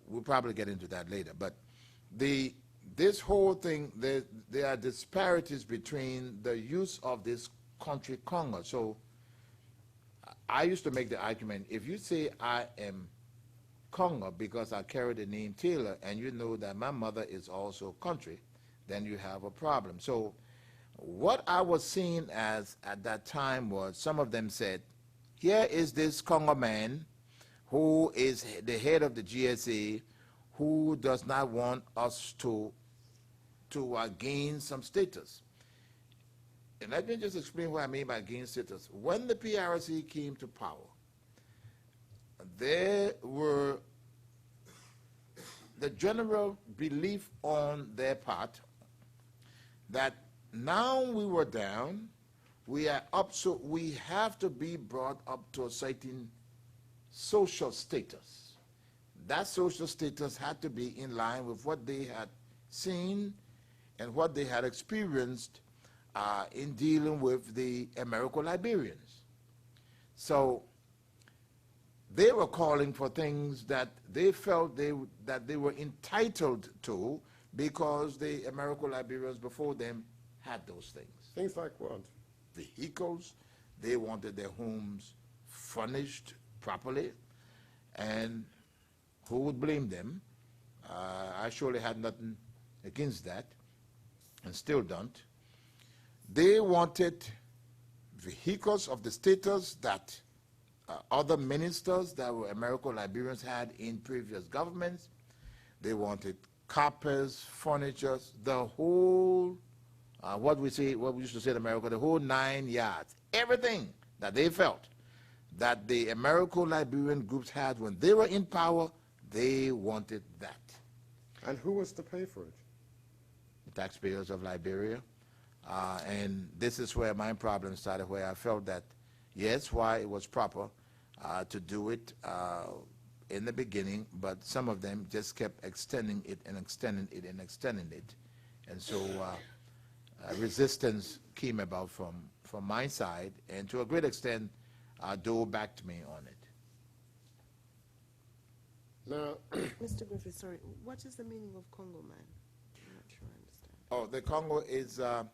we'll probably get into that later, but this whole thing, there are disparities between the use of this country, Congo. So I used to make the argument, if you say I am Congo because I carry the name Taylor, and you know that my mother is also country, then you have a problem. So what I was seeing as at that time was, some of them said, here is this Congo man who is the head of the GSA, who does not want us to gain some status. And let me just explain what I mean by gain status. When the PRC came to power, there were the general belief on their part that now we were down, we are up, so we have to be brought up to a certain social status. That social status had to be in line with what they had seen and what they had experienced in dealing with the Americo-Liberians. So they were calling for things that they felt that they were entitled to, because the Americo-Liberians before them had those things. Things like what? Vehicles. They wanted their homes furnished properly, and who would blame them? I surely had nothing against that, and still don't. They wanted vehicles of the status that other ministers that were Americo-Liberians had in previous governments. They wanted carpets, furniture, the whole, what we used to say in America, the whole 9 yards. Everything that they felt that the Americo-Liberian groups had when they were in power, they wanted that. And who was to pay for it? The taxpayers of Liberia. And this is where my problem started, where I felt that, yes, why it was proper to do it in the beginning, but some of them just kept extending it and extending it and extending it. And so resistance came about from my side, and to a great extent, Doe backed me on it. Now, Mr. Griffiths, sorry, what is the meaning of Congo man? I'm not sure I understand. Oh, the Congo is the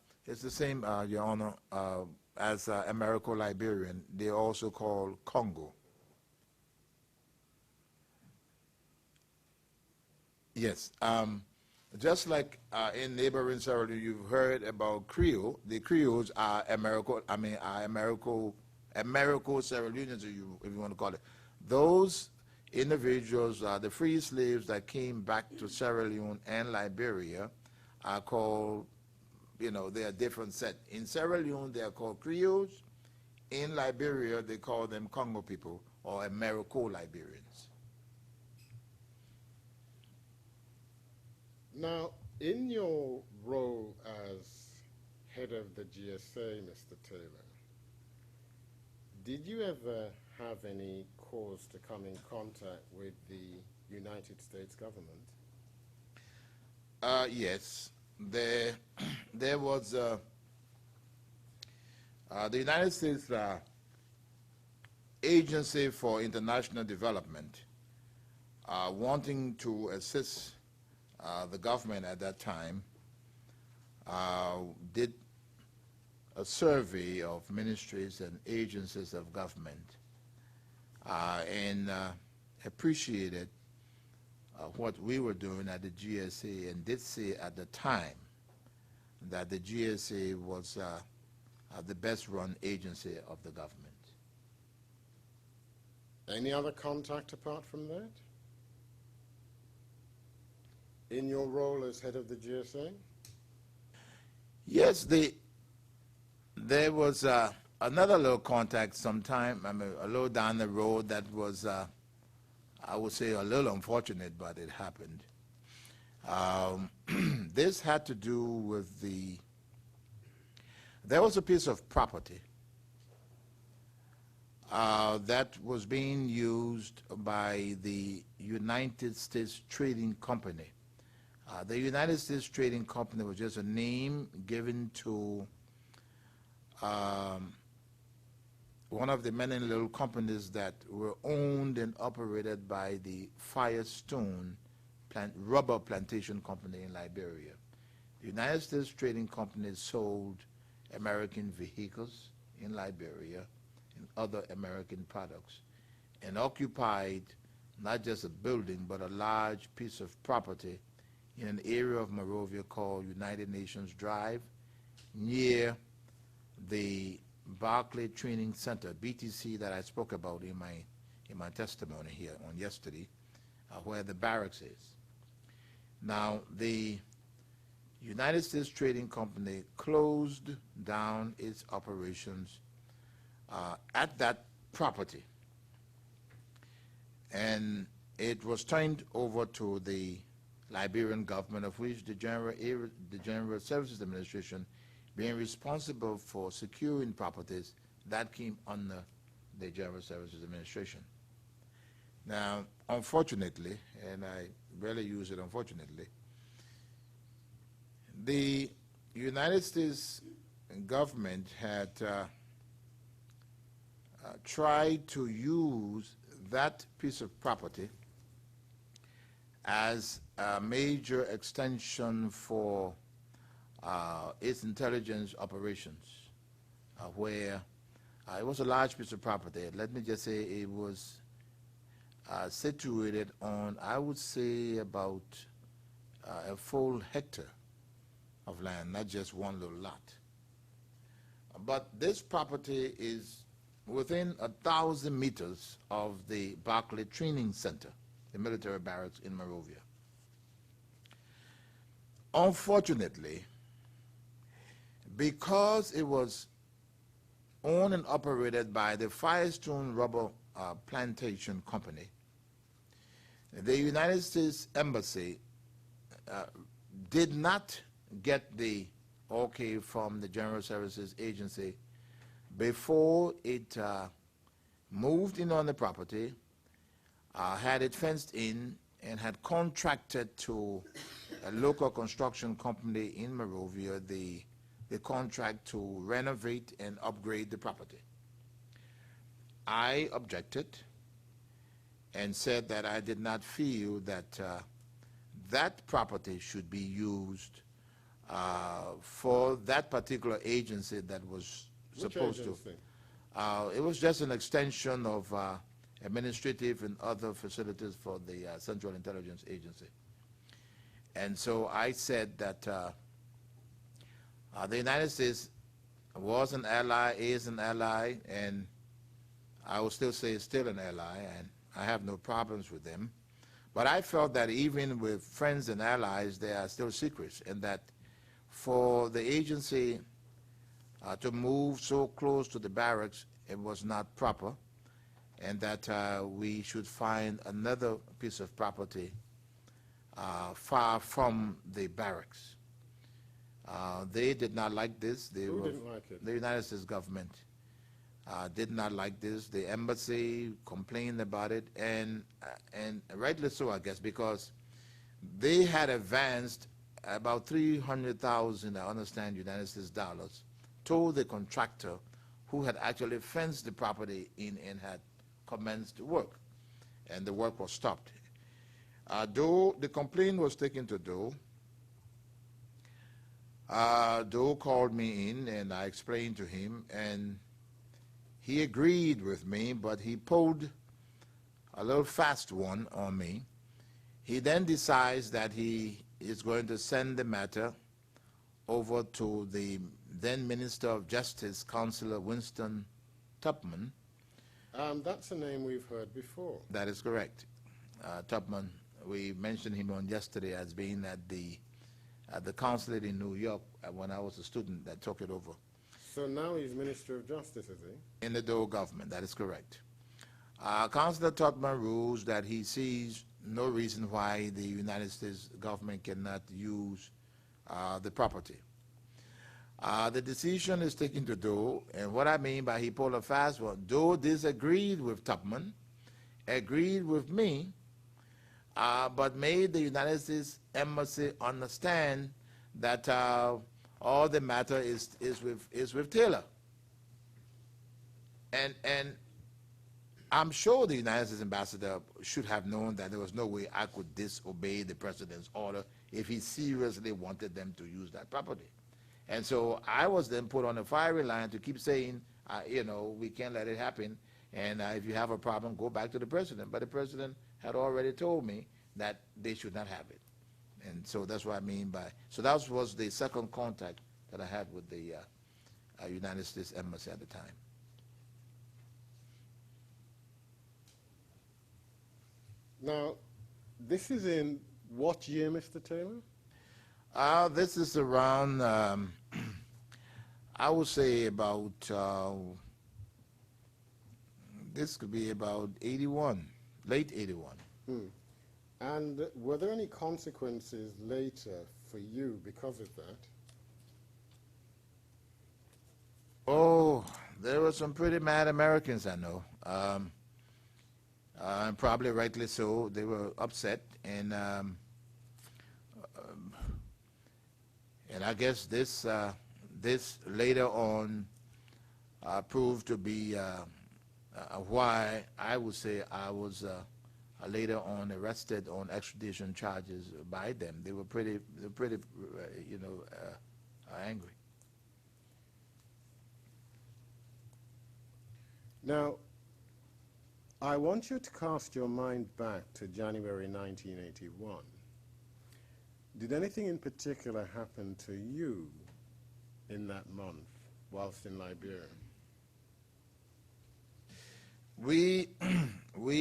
same, Your Honor, as Americo-Liberian. They also call Congo. Yes, just like in neighboring Sierra Leone, you've heard about Creole. The Creoles are Americo Sierra Leoneans, if you want to call it. Those individuals, the free slaves that came back to Sierra Leone and Liberia, are called, they are different set. In Sierra Leone, they are called Creoles. In Liberia, they call them Congo people or Americo-Liberians. now, in your role as head of the GSA, Mr. Taylor, did you ever have any cause to come in contact with the United States government? Yes, there was the United States Agency for International Development wanting to assist the government at that time did a survey of ministries and agencies of government and appreciated what we were doing at the GSA, and did say at the time that the GSA was the best run agency of the government. Any other contact apart from that? In your role as head of the GSA? Yes, there was another little contact sometime, a little down the road that was, I would say, a little unfortunate, but it happened. This had to do with there was a piece of property that was being used by the United States Trading Company. The United States Trading Company was just a name given to one of the many little companies that were owned and operated by the Firestone rubber plantation company in Liberia. The United States Trading Company sold American vehicles in Liberia and other American products, and occupied not just a building but a large piece of property in an area of Monrovia called United Nations Drive, near the Barclay Training Center, BTC, that I spoke about in my testimony here on yesterday, where the barracks is. Now, the United States Trading Company closed down its operations at that property, and it was turned over to the Liberian government, of which the General Services Administration, being responsible for securing properties, that came under the General Services Administration. Now, unfortunately, and I rarely use it unfortunately, the United States government had tried to use that piece of property as a major extension for its intelligence operations, where it was a large piece of property. Let me just say it was situated on, I would say, about a full hectare of land, not just one little lot. But this property is within 1,000 meters of the Barclay Training Center, the military barracks in Monrovia. Unfortunately, because it was owned and operated by the Firestone Rubber Plantation Company, the United States Embassy did not get the okay from the General Services Agency before it moved in on the property, had it fenced in, and had contracted to a local construction company in Monrovia the contract to renovate and upgrade the property. I objected and said that I did not feel that that property should be used for that particular agency that was supposed to. It was just an extension of administrative and other facilities for the Central Intelligence Agency. And so I said that the United States was an ally, is an ally, and I will still say it's still an ally, and I have no problems with them. But I felt that even with friends and allies, there are still secrets, and that for the agency to move so close to the barracks, it was not proper, and that we should find another piece of property far from the barracks. They did not like this. Who didn't like it? The United States government did not like this. The embassy complained about it, and rightly so, I guess, because they had advanced about 300,000, I understand, United States dollars, to the contractor who had actually fenced the property in and had commenced work, and the work was stopped. Though the complaint was taken to Doe, Doe called me in, and I explained to him, and he agreed with me, but he pulled a little fast one on me. He then decides that he is going to send the matter over to the then Minister of Justice, Councillor Winston Tupman. That's a name we've heard before. That is correct. Tupman, we mentioned him on yesterday as being at the consulate in New York when I was a student that took it over. So now he's Minister of Justice, is he? In the Doe government, that is correct. Councillor Tupman rules that he sees no reason why the United States government cannot use the property. The decision is taken to Doe, and what I mean by he pulled a fast one, Doe disagreed with Tupman, agreed with me, but made the United States Embassy understand that all the matter is with Taylor. And I'm sure the United States ambassador should have known that there was no way I could disobey the president's order if he seriously wanted them to use that property. And so I was then put on a fiery line to keep saying, you know, we can't let it happen, and if you have a problem, go back to the president. But the president had already told me that they should not have it. And so that's what I mean by, so that was the second contact that I had with the United States Embassy at the time. Now, this is in what year, Mr. Taylor? This is around, I would say about, this could be about 81, late 81. And were there any consequences later for you because of that? Oh, there were some pretty mad Americans I know. And probably rightly so. They were upset, and I guess this later on proved to be why I would say I was later on arrested on extradition charges by them. They were pretty you know, angry. Now, I want you to cast your mind back to January 1981. Did anything in particular happen to you in that month whilst in Liberia? We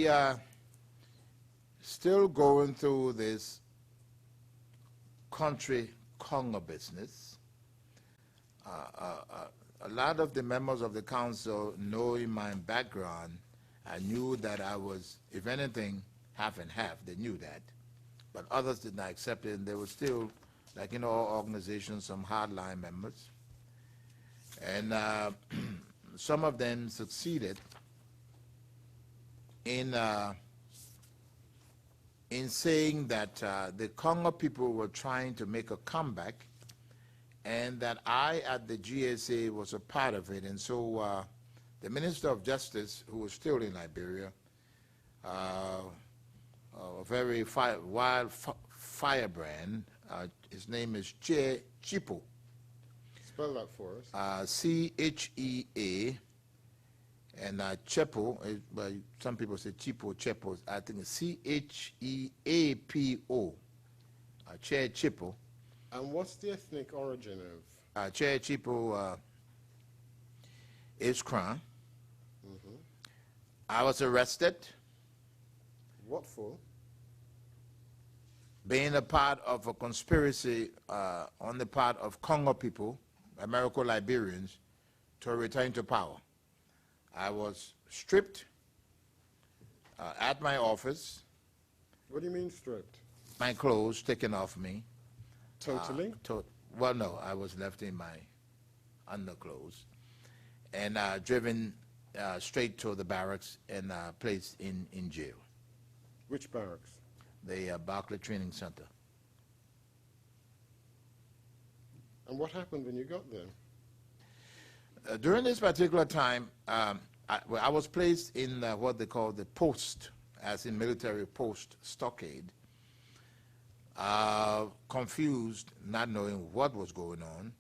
are still going through this country Congo business. A lot of the members of the council, knowing my background, I knew that I was, if anything, half and half. They knew that. But others did not accept it, and they were still like in all organizations, some hardline members. And some of them succeeded in saying that the Congo people were trying to make a comeback, and that I, at the GSA, was a part of it. And so the Minister of Justice, who was still in Liberia, a very wild firebrand, his name is Che Chipo. Spell that for us. C-H-E-A, and Chepo, well, some people say Chipo, Chepo, I think it's C-H-E-A-P-O, Che Chipo. And what's the ethnic origin of? Che Chipo is Crown. I was arrested. What for? Being a part of a conspiracy on the part of Congo people, Americo-Liberians, to return to power. I was stripped at my office. What do you mean stripped? My clothes taken off me. Totally? Well, no, I was left in my underclothes, and driven straight to the barracks and placed in jail. Which barracks? The Barclay Training Center. And what happened when you got there? During this particular time, I was placed in what they call the post, as in military post stockade, confused, not knowing what was going on.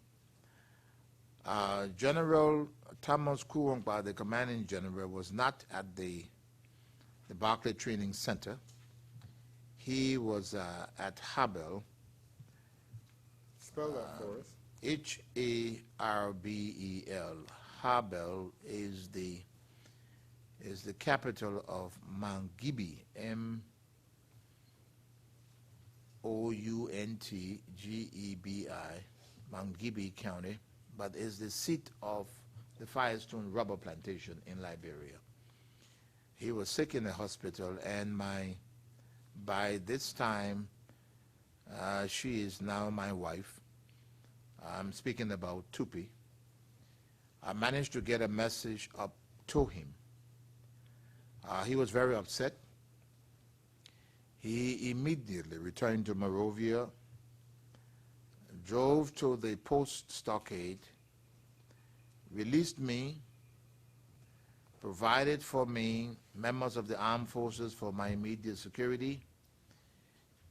General Thomas Kuwongba, the commanding general, was not at the Barclay Training Center. He was at Habel. Spell that for us. H-A-R-B-E-L. Habel is the capital of Mangibi, M-O-U-N-T-G-E-B-I, Mangibi County, but is the seat of the Firestone rubber plantation in Liberia. He was sick in the hospital, and by this time, she is now my wife. I'm speaking about Tupi. I managed to get a message up to him. He was very upset. He immediately returned to Monrovia, drove to the post stockade, released me, provided for me members of the armed forces for my immediate security,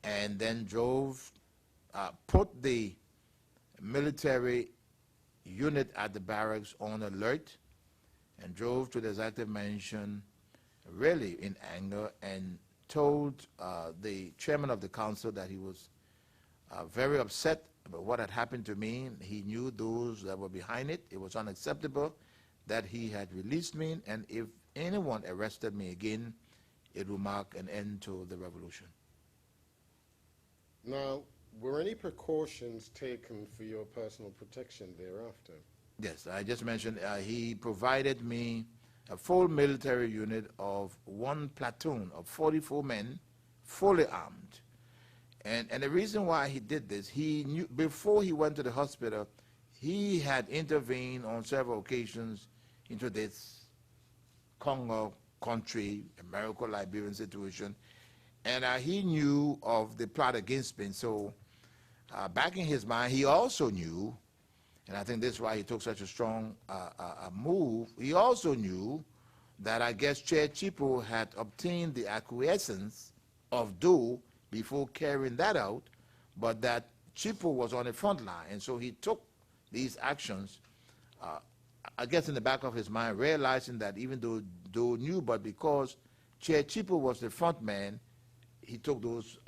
and then drove, put the military unit at the barracks on alert, and drove to the executive mansion really in anger, and told the chairman of the council that he was very upset about what had happened to me. He knew those that were behind it. It was unacceptable that he had released me, and if anyone arrested me again, it would mark an end to the revolution. Now, were any precautions taken for your personal protection thereafter? Yes, I just mentioned he provided me a full military unit of one platoon of 44 men, fully armed. And the reason why he did this, he knew before he went to the hospital, he had intervened on several occasions into this Congo country, Americo-Liberian situation, and he knew of the plot against me. So back in his mind, he also knew, and I think this is why he took such a strong move, he also knew that I guess Chair Chipo had obtained the acquiescence of Doe before carrying that out, but that Chipo was on the front line, and so he took these actions, I guess in the back of his mind, realizing that even though Doe knew, but because Chair Chipo was the front man, he took those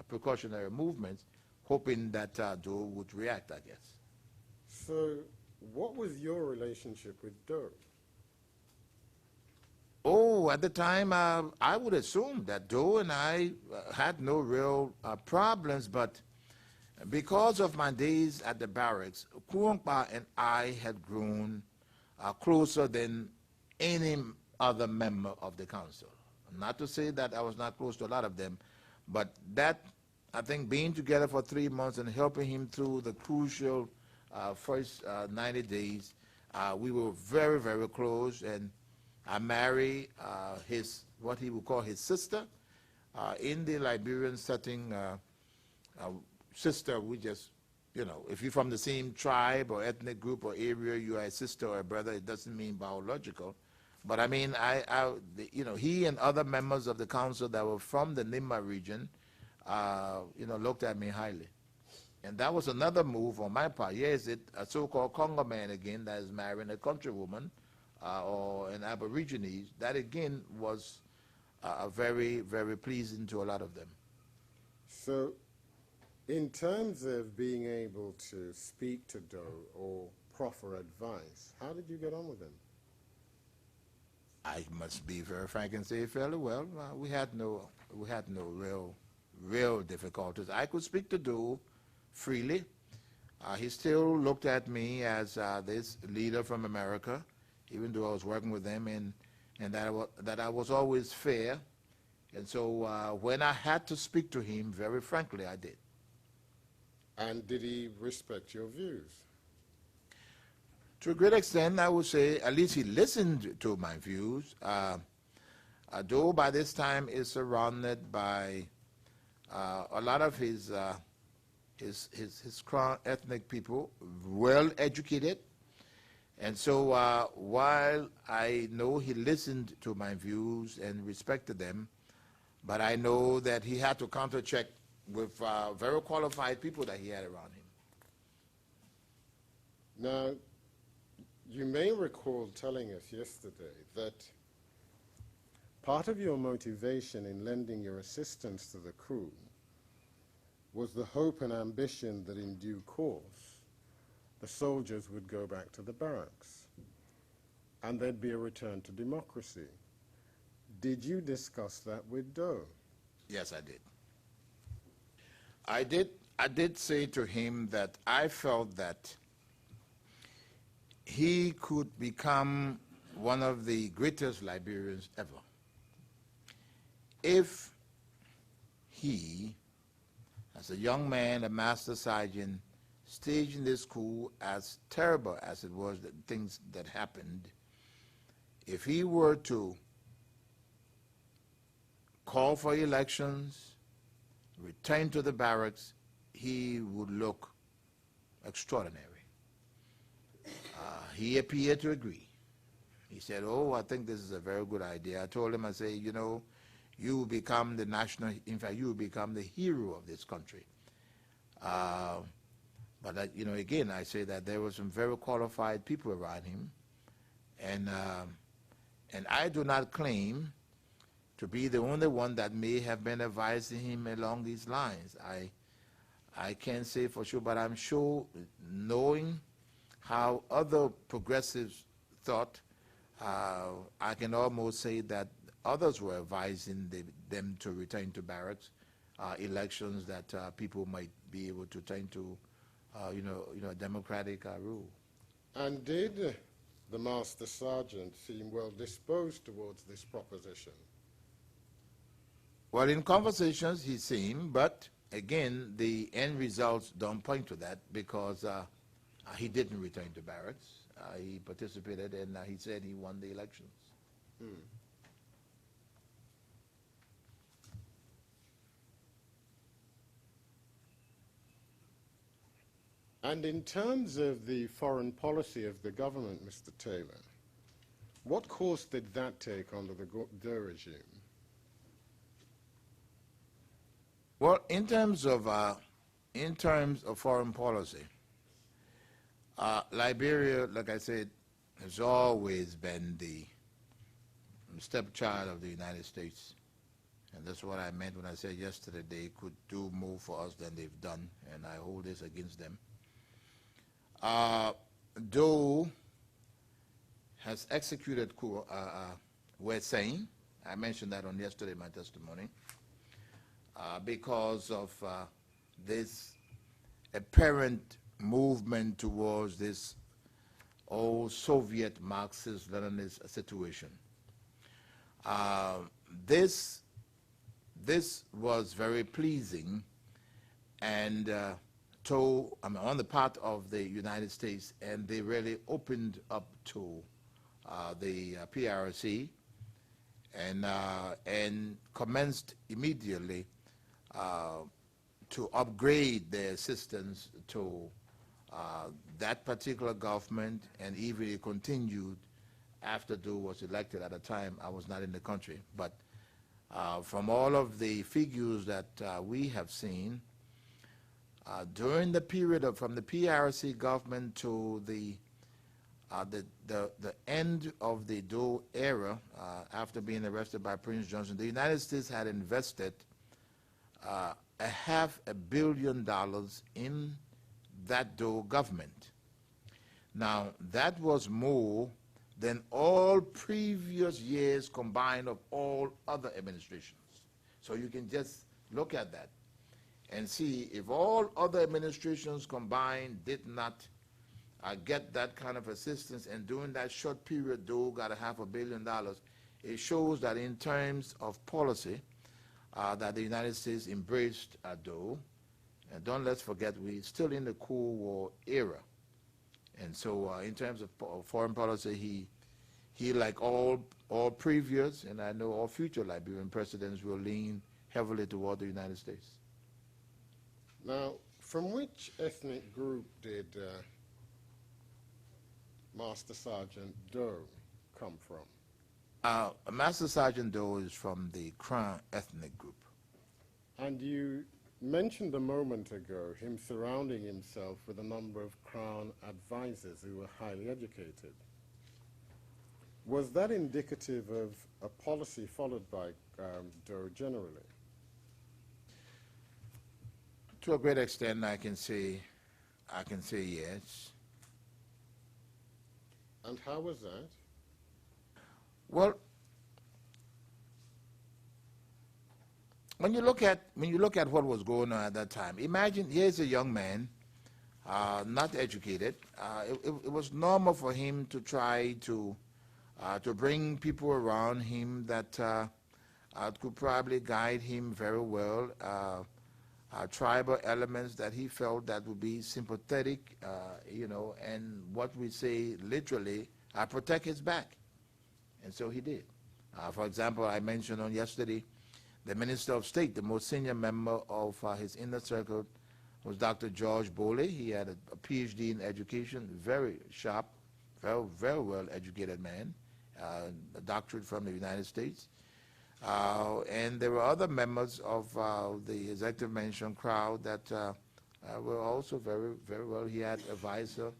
precautionary movements, hoping that Doe would react, I guess. So, what was your relationship with Doe? Oh, at the time, I would assume that Doe and I had no real problems, but because of my days at the barracks, Kuwongba and I had grown closer than any other member of the council. Not to say that I was not close to a lot of them, but that I think being together for 3 months and helping him through the crucial first 90 days, we were very, very close, and I married what he would call his sister. In the Liberian setting, sister, we just, if you're from the same tribe or ethnic group or area, you are a sister or a brother. It doesn't mean biological. But I mean, he and other members of the council that were from the Nima region, looked at me highly. And that was another move on my part. Yes, a so-called Congo man again that is marrying a countrywoman or an Aborigines. That again was very, very pleasing to a lot of them. So, in terms of being able to speak to Doe or proffer advice, how did you get on with him? I must be very frank and say fairly well. We had no real difficulties. I could speak to Doe freely. He still looked at me as this leader from America, even though I was working with them, and that I was always fair. And so when I had to speak to him, very frankly, I did. And did he respect your views? To a great extent, I would say, at least he listened to my views. Doe by this time is surrounded by a lot of his ethnic people, well educated. And so while I know he listened to my views and respected them, but I know that he had to counter-check with very qualified people that he had around him. Now, you may recall telling us yesterday that part of your motivation in lending your assistance to the crew was the hope and ambition that in due course the soldiers would go back to the barracks and there'd be a return to democracy. Did you discuss that with Doe? Yes, I did. I did say to him that I felt that he could become one of the greatest Liberians ever if he, as a young man, a master sergeant, staged in this coup, as terrible as it was, the things that happened, if he were to call for elections, return to the barracks, he would look extraordinary. He appeared to agree. He said, "Oh, I think this is a very good idea." I told him, I say, you will become the national, in fact, you will become the hero of this country. But, again, I say that there were some very qualified people around him. And I do not claim to be the only one that may have been advising him along these lines. I can't say for sure, but I'm sure, knowing how other progressives thought, I can almost say that others were advising them to return to barracks, elections that people might be able to turn to, democratic rule. And did the Master Sergeant seem well disposed towards this proposition? Well, in conversations he seemed, but again, the end results don't point to that because he didn't return to barracks. He participated and he said he won the elections. And in terms of the foreign policy of the government, Mr. Taylor, what course did that take under the Doe regime? Well, in terms of foreign policy, Liberia, like I said, has always been the stepchild of the United States. And that's what I meant when I said yesterday they could do more for us than they've done, and I hold this against them. Doe has executed we're saying, I mentioned that on yesterday in my testimony, because of this apparent movement towards this old Soviet Marxist-Leninist situation. This was very pleasing and on the part of the United States, and they really opened up to the PRC and commenced immediately to upgrade their assistance to that particular government, and even it continued after Doe was elected. At the time, I was not in the country, but from all of the figures that we have seen, during the period from the PRC government to the end of the Doe era, after being arrested by Prince Johnson, the United States had invested $500 million in that Doe government. Now, that was more than all previous years combined of all other administrations. So you can just look at that and see if all other administrations combined did not get that kind of assistance, and during that short period, Doe got $500 million. It shows that in terms of policy, that the United States embraced Doe. And don't let's forget, we're still in the Cold War era. And so in terms of foreign policy, he like all previous, and I know all future Liberian presidents will lean heavily toward the United States. Now, from which ethnic group did Master Sergeant Doe come from? Master Sergeant Doe is from the Crown ethnic group. And you mentioned a moment ago him surrounding himself with a number of Crown advisors who were highly educated. Was that indicative of a policy followed by Doe generally? To a great extent, I can say yes. And how was that? Well, when you look at what was going on at that time, imagine here's a young man, not educated. It was normal for him to try to bring people around him that could probably guide him very well. Tribal elements that he felt that would be sympathetic, and what we say literally, protect his back. And so he did. For example, I mentioned on yesterday, the Minister of State, the most senior member of his inner circle, was Dr. George Boley. He had a PhD in education, very sharp, very, very well educated man, a doctorate from the United States. And there were other members of the executive mansion crowd that were also very, very well. He had advisor,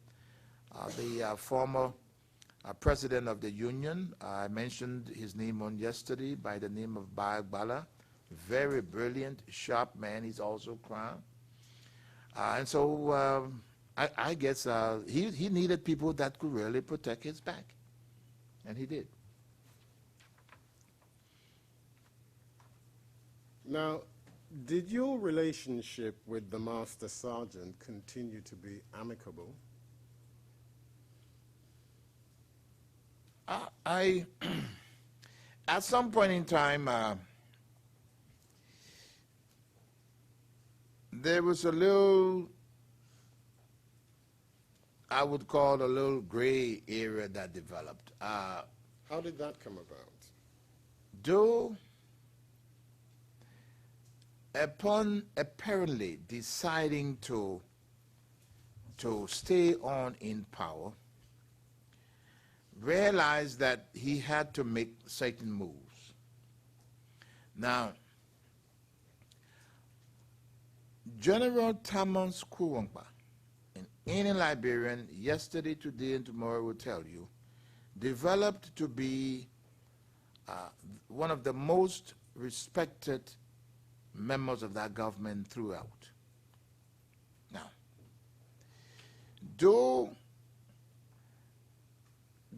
the former president of the union. I mentioned his name on yesterday by the name of Bala. Very brilliant, sharp man. He's also Crown. And so I guess he needed people that could really protect his back. And he did. Now, did your relationship with the Master Sergeant continue to be amicable? At some point in time, there was a little, I would call a little gray area that developed. How did that come about? Doe, upon apparently deciding to stay on in power, realized that he had to make certain moves. Now, General Thomas Kuwangba, and any Liberian, yesterday, today, and tomorrow will tell you, developed to be one of the most respected members of that government throughout. Now, Doe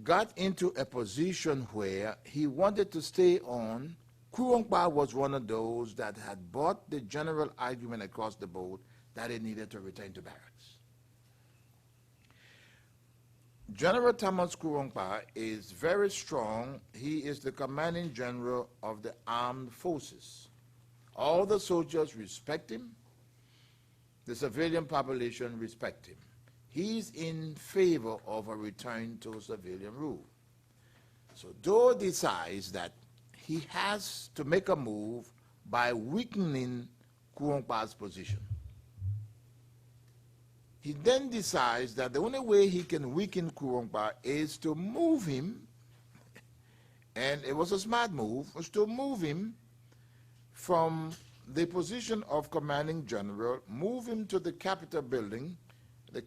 got into a position where he wanted to stay on. Kuwangba was one of those that had bought the general argument across the board that he needed to return to barracks. General Thomas Kuwangba is very strong. He is the commanding general of the armed forces. All the soldiers respect him. the civilian population respect him. He's in favor of a return to civilian rule. So Doe decides that he has to make a move by weakening Kuongpa's position. He then decides that the only way he can weaken Kuongpa is to move him, and it was a smart move, was to move him from the position of commanding general, move him to the Capitol building, the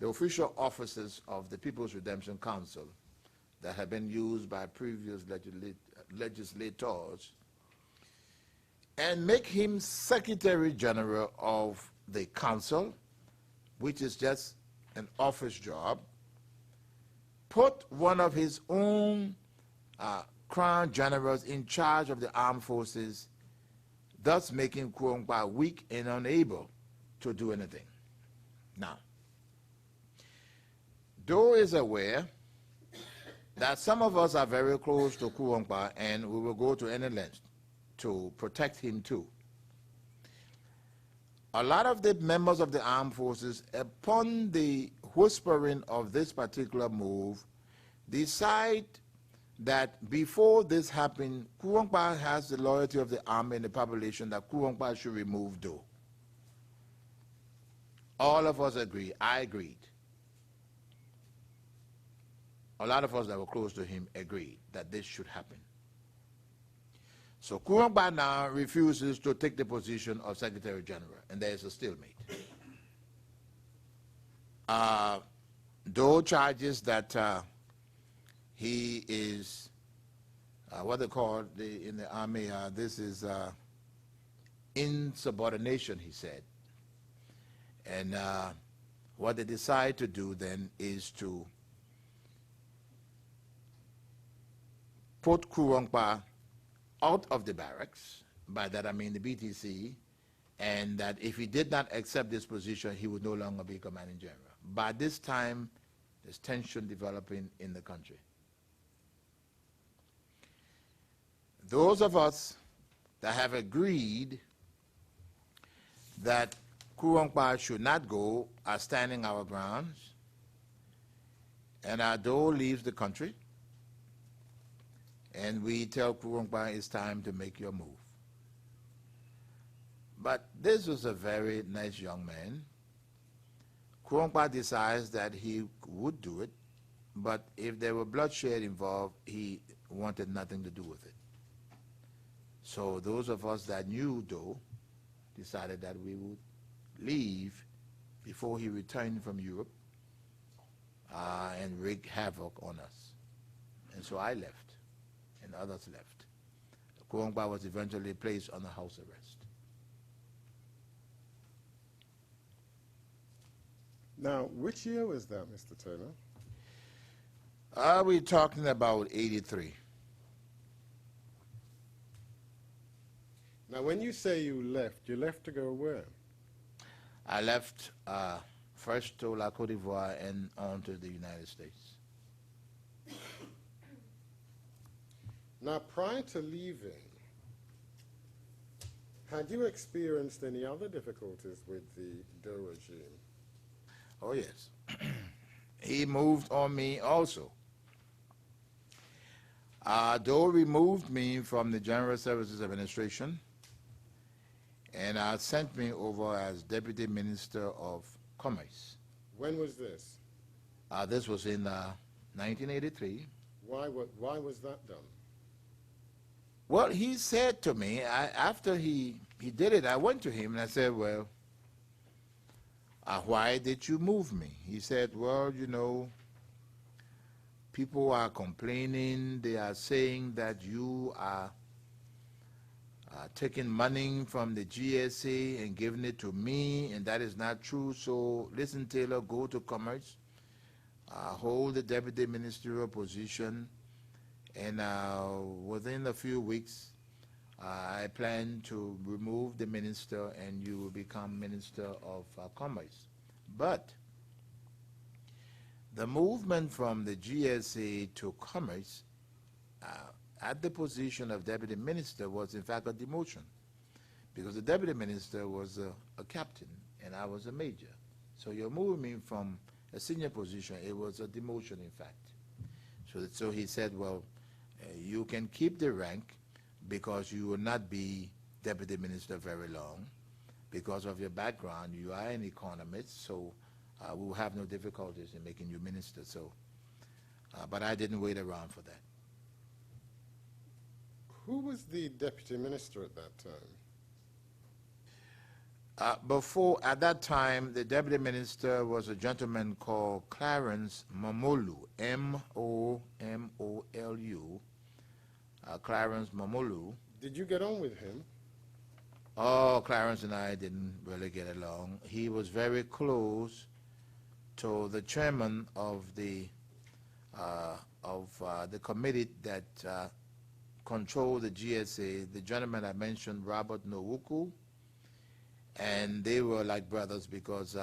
official offices of the People's Redemption Council that had been used by previous legislators, and make him Secretary General of the Council, which is just an office job, put one of his own crown generals in charge of the armed forces, thus making Kuongpa weak and unable to do anything. Now, Doe is aware that some of us are very close to Kuongpa, and we will go to any length to protect him too. A lot of the members of the armed forces, upon the whispering of this particular move, decide that before this happened, Kuongpa has the loyalty of the army and the population, that Kuongpa should remove Doe. All of us agree. I agreed. A lot of us that were close to him agreed that this should happen. So Kuongpa now refuses to take the position of Secretary General, and there is a stalemate. Doe charges that he is, what they call in the army, this is insubordination, he said. And what they decide to do then is to put Kuongpa out of the barracks. By that I mean the BTC, and that if he did not accept this position, he would no longer be commanding general. By this time, there's tension developing in the country. Those of us that have agreed that Kuongpa should not go are standing our grounds, and Doe leaves the country, and we tell Kuongpa it's time to make your move. But this was a very nice young man. Kuongpa decides that he would do it, but if there were bloodshed involved, he wanted nothing to do with it. So those of us that knew Doe decided that we would leave before he returned from Europe and wreak havoc on us. And so I left, and others left. Kuongpa was eventually placed under house arrest. Now, which year was that, Mr. Taylor? We're talking about 83. Now, when you say you left to go where? I left first to La Côte d'Ivoire and on to the United States. Now, prior to leaving, had you experienced any other difficulties with the Doe regime? Oh, yes. He moved on me also. Doe removed me from the General Services Administration and sent me over as Deputy Minister of Commerce. When was this? This was in 1983. Why was that done? Well, he said to me, after he did it, I went to him and I said, well, why did you move me? He said, well, you know, people are complaining. They are saying that you are taking money from the GSA and giving it to me, and that is not true. So listen, Taylor, go to Commerce, hold the deputy ministerial position, and within a few weeks, I plan to remove the minister and you will become Minister of Commerce. But the movement from the GSA to Commerce at the position of Deputy Minister was in fact a demotion, because the deputy minister was a captain and I was a major. So you're moving me from a senior position. It was a demotion, in fact. So he said, well, you can keep the rank because you will not be deputy minister very long. Because of your background, you are an economist, so we will have no difficulties in making you minister. So, but I didn't wait around for that. Who was the deputy minister at that time? At that time, the deputy minister was a gentleman called Clarence Momolu, M-O-M-O-L-U, Clarence Momolu. Did you get on with him? Oh, Clarence and I didn't really get along. He was very close to the chairman of the committee that controlled the GSA, the gentleman I mentioned, Robert Nwuku. And they were like brothers because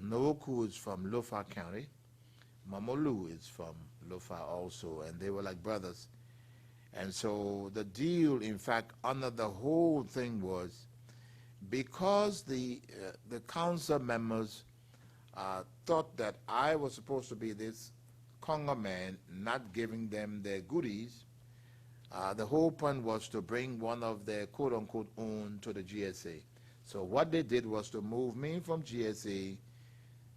Nwuku is from Lofa County. Momolu is from Lofa also, and they were like brothers. And so the deal, in fact, under the whole thing was because the council members thought that I was supposed to be this Congo man, not giving them their goodies, the whole point was to bring one of their quote-unquote own to the GSA. So what they did was to move me from GSA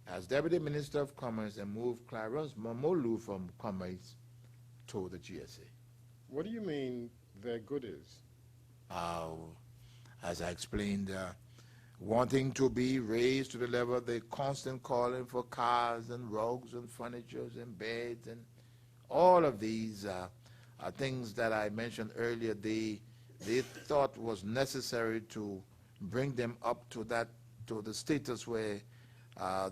as Deputy Minister of Commerce and move Clarence Momolu from Commerce to the GSA. What do you mean their goodies? As I explained, wanting to be raised to the level of the constant calling for cars and rugs and furniture and beds and all of these things that I mentioned earlier, they thought was necessary to bring them up to the status where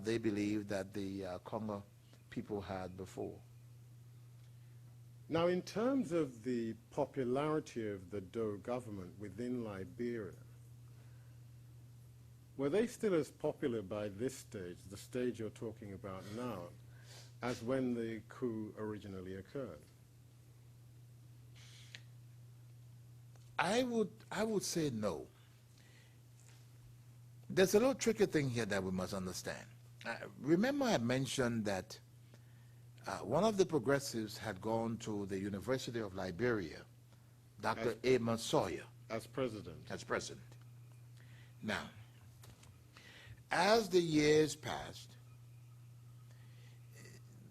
they believed that the Congo people had before. Now, in terms of the popularity of the Doe government within Liberia, were they still as popular by this stage, the stage you're talking about now, as when the coup originally occurred? I would say no. There's a little tricky thing here that we must understand. Remember I mentioned that one of the progressives had gone to the University of Liberia, Dr. Amos Sawyer. As president. As president. Now, as the years passed,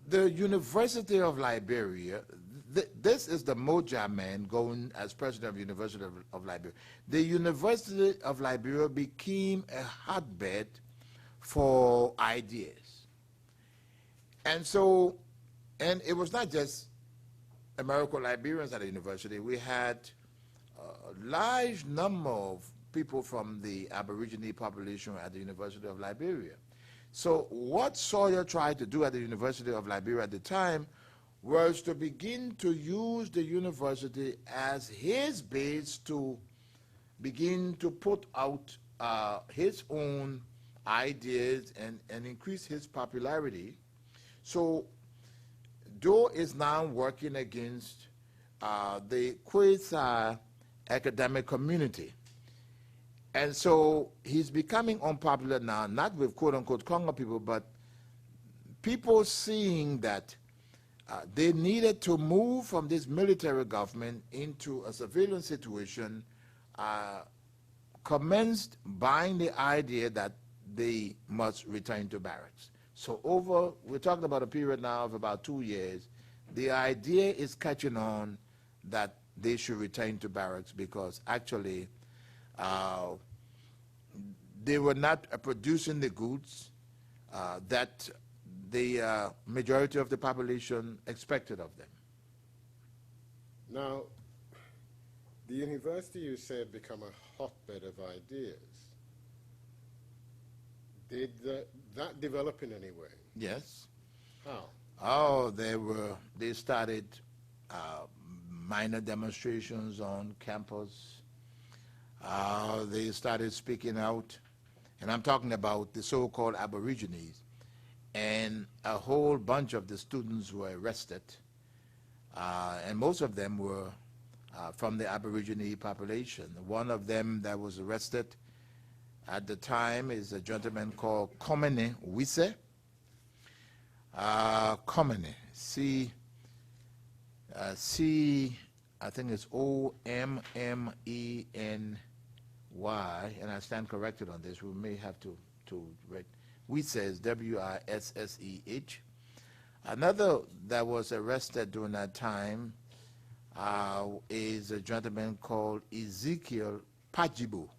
the University of Liberia, this is the Moja man going as president of the University of Liberia. The University of Liberia became a hotbed for ideas. And so, and it was not just American Liberians at the university. We had a large number of people from the Aborigine population at the University of Liberia. So what Sawyer tried to do at the University of Liberia at the time was to begin to use the university as his base to begin to put out his own ideas and increase his popularity. So Doe is now working against the quasi-academic community. And so he's becoming unpopular now, not with quote-unquote Congo people, but people seeing that they needed to move from this military government into a civilian situation, commenced buying the idea that they must return to barracks. So we're talking about a period now of about 2 years. The idea is catching on that they should return to barracks because actually they were not producing the goods that the majority of the population expected of them. Now, the university, you said, become a hotbed of ideas. Did that develop in any way? Yes. How? Oh, they started minor demonstrations on campus. They started speaking out, and I'm talking about the so-called Aborigines, and a whole bunch of the students were arrested, and most of them were from the Aborigine population. One of them that was arrested at the time is a gentleman called Courtenay Wisse. Courtenay, I think it's O-M-M-E-N-Y, and I stand corrected on this. We may have to write. Wisse is W-I-S-S-E-H. Another that was arrested during that time is a gentleman called Ezekiel Pajibo.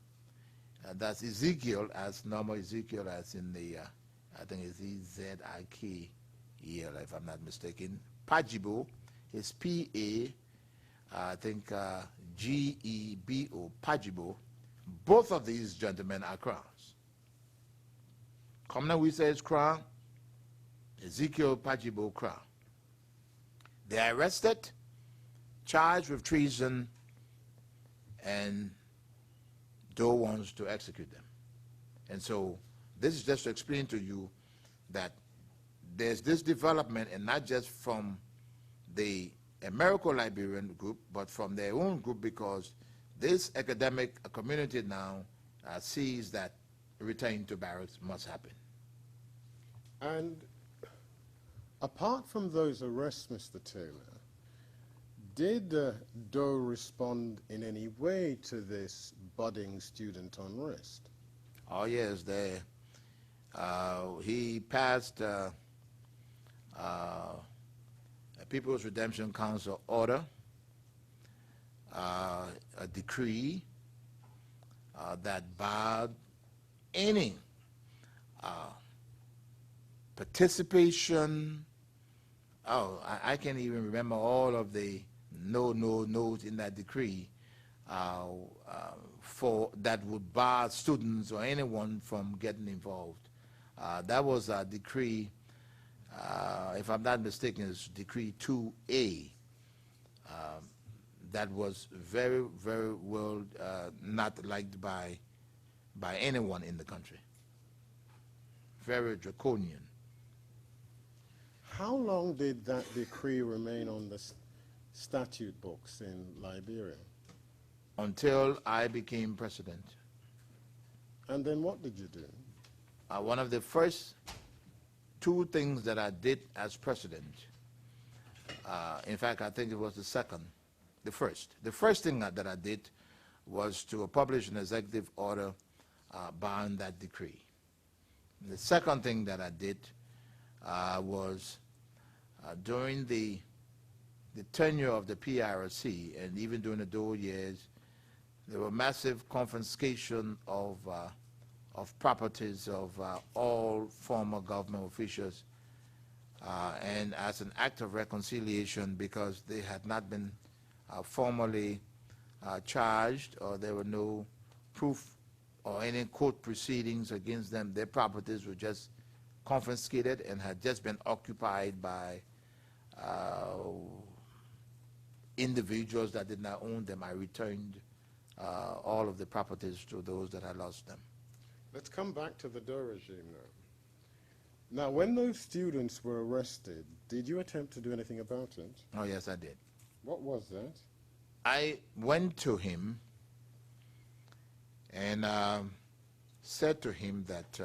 That's Ezekiel as normal Ezekiel as in the, I think it's E-Z-I-K-E-L if I'm not mistaken. Pajibo is P-A, I think G-E-B-O, Pajibo. Both of these gentlemen are crowns. Courtenay Wisse is crown, Ezekiel Pajibo crown. They are arrested, charged with treason, and Doe wants to execute them. And so this is just to explain to you that there's this development, and not just from the Americo-Liberian group, but from their own group, because this academic community now sees that return to barracks must happen. And apart from those arrests, Mr. Taylor, did Doe respond in any way to this budding student unrest? Oh yes, he passed a People's Redemption Council order, a decree that barred any participation. I can't even remember all of the no's in that decree for that would bar students or anyone from getting involved. That was a decree, if I'm not mistaken, it's Decree 2A. That was very, very well not liked by anyone in the country. Very draconian. How long did that decree remain on the statute books in Liberia? Until I became president. And then what did you do? One of the first two things that I did as president, in fact, I think it was the first thing that I did was to publish an executive order barring that decree. The second thing that I did was during the tenure of the PRC, and even during the Doe years, there were massive confiscation of properties of all former government officials, and as an act of reconciliation, because they had not been formally charged, or there were no proof or any court proceedings against them, their properties were just confiscated and had just been occupied by individuals that did not own them. I returned all of the properties to those that had lost them. Let's come back to the Doe regime now. Now, when those students were arrested, did you attempt to do anything about it? Oh, yes, I did. What was that? I went to him and said to him that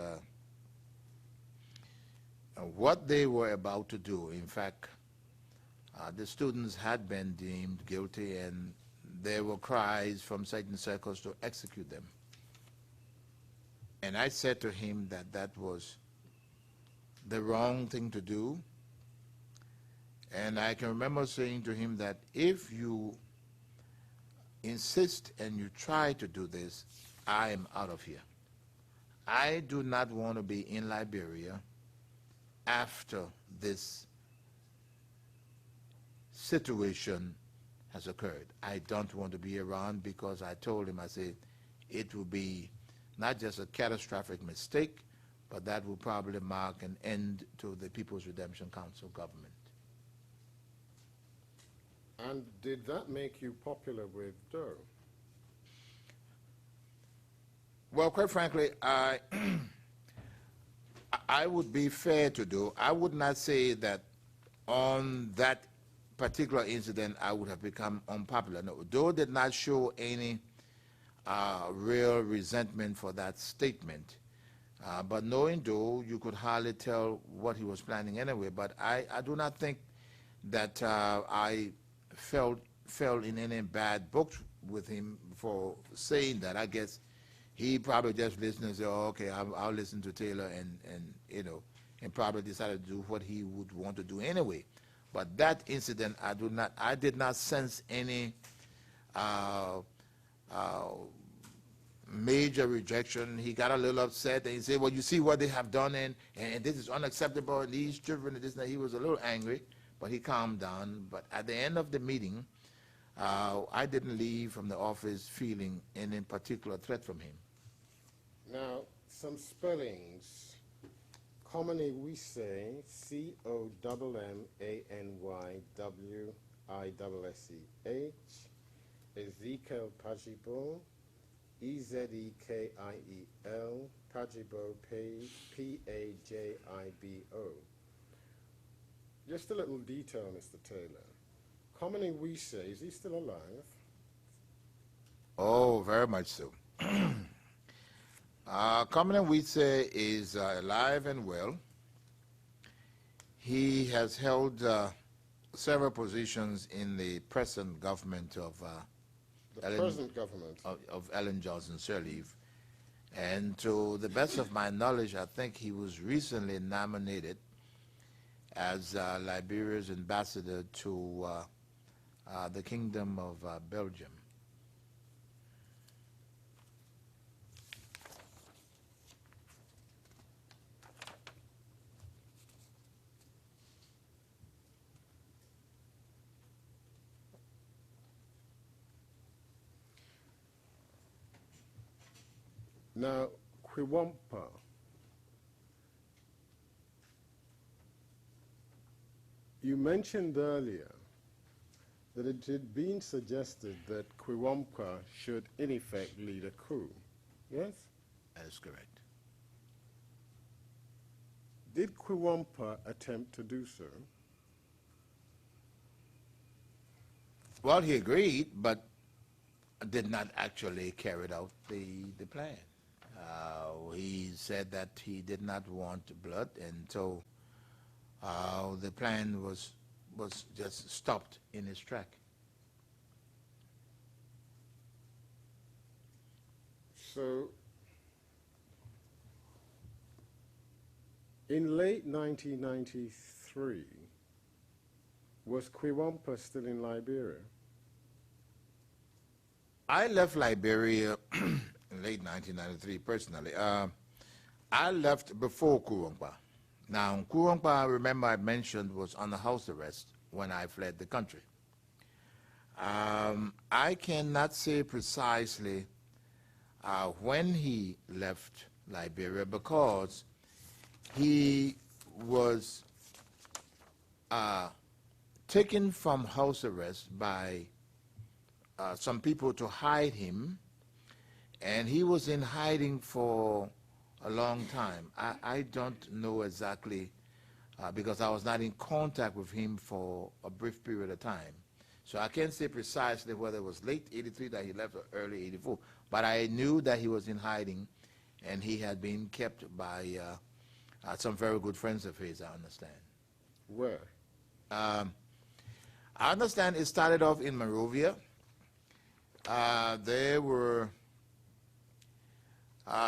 what they were about to do, in fact, the students had been deemed guilty, and there were cries from certain circles to execute them. And I said to him that that was the wrong thing to do. And I can remember saying to him that if you insist and you try to do this, I am out of here. I do not want to be in Liberia after this situation has occurred. I don't want to be around, because I told him, I said, it will be not just a catastrophic mistake, but that will probably mark an end to the People's Redemption Council government. And did that make you popular with Doe? Well, quite frankly, I would be fair to Doe. I would not say that on that particular incident, I would have become unpopular. No, Doe did not show any real resentment for that statement. But knowing Doe, you could hardly tell what he was planning anyway. But I do not think that I fell in any bad books with him for saying that. I guess he probably just listened and said, oh, okay, I'll listen to Taylor, and you know, and probably decided to do what he would want to do anyway. But that incident, I did not sense any major rejection. He got a little upset, and he said, well, you see what they have done, and this is unacceptable, and these children, and this and that. He was a little angry, but he calmed down. But at the end of the meeting, I didn't leave from the office feeling any particular threat from him. Now, some spellings. Commonly we say CommanyWissech, Ezekiel Pajibo, Ezekeiel, Pajibo, Pajibo. Just a little detail, Mr. Taylor. Commonly we say, is he still alive? Oh, very much so. Commonly we say is alive and well. He has held several positions in the present government of of Ellen Johnson Sirleaf. And to the best of my knowledge, I think he was recently nominated as Liberia's ambassador to the Kingdom of Belgium. Now, Quiwampa, you mentioned earlier that it had been suggested that Quiwampa should in effect lead a coup, yes? That is correct. Did Quiwampa attempt to do so? Well, he agreed, but did not actually carry out the plan. He said that he did not want blood, and so the plan was just stopped in its track. So, in late 1993, was Quiwampa still in Liberia? I left Liberia in late 1993 personally. I left before Quiwampa. Now, Quiwampa, remember I mentioned, was under house arrest when I fled the country. I cannot say precisely when he left Liberia because he was taken from house arrest by some people to hide him, and he was in hiding for a long time. I don't know exactly because I was not in contact with him for a brief period of time. So I can't say precisely whether it was late 83 that he left or early 84, but I knew that he was in hiding and he had been kept by some very good friends of his, I understand. Where? I understand it started off in Monrovia. There were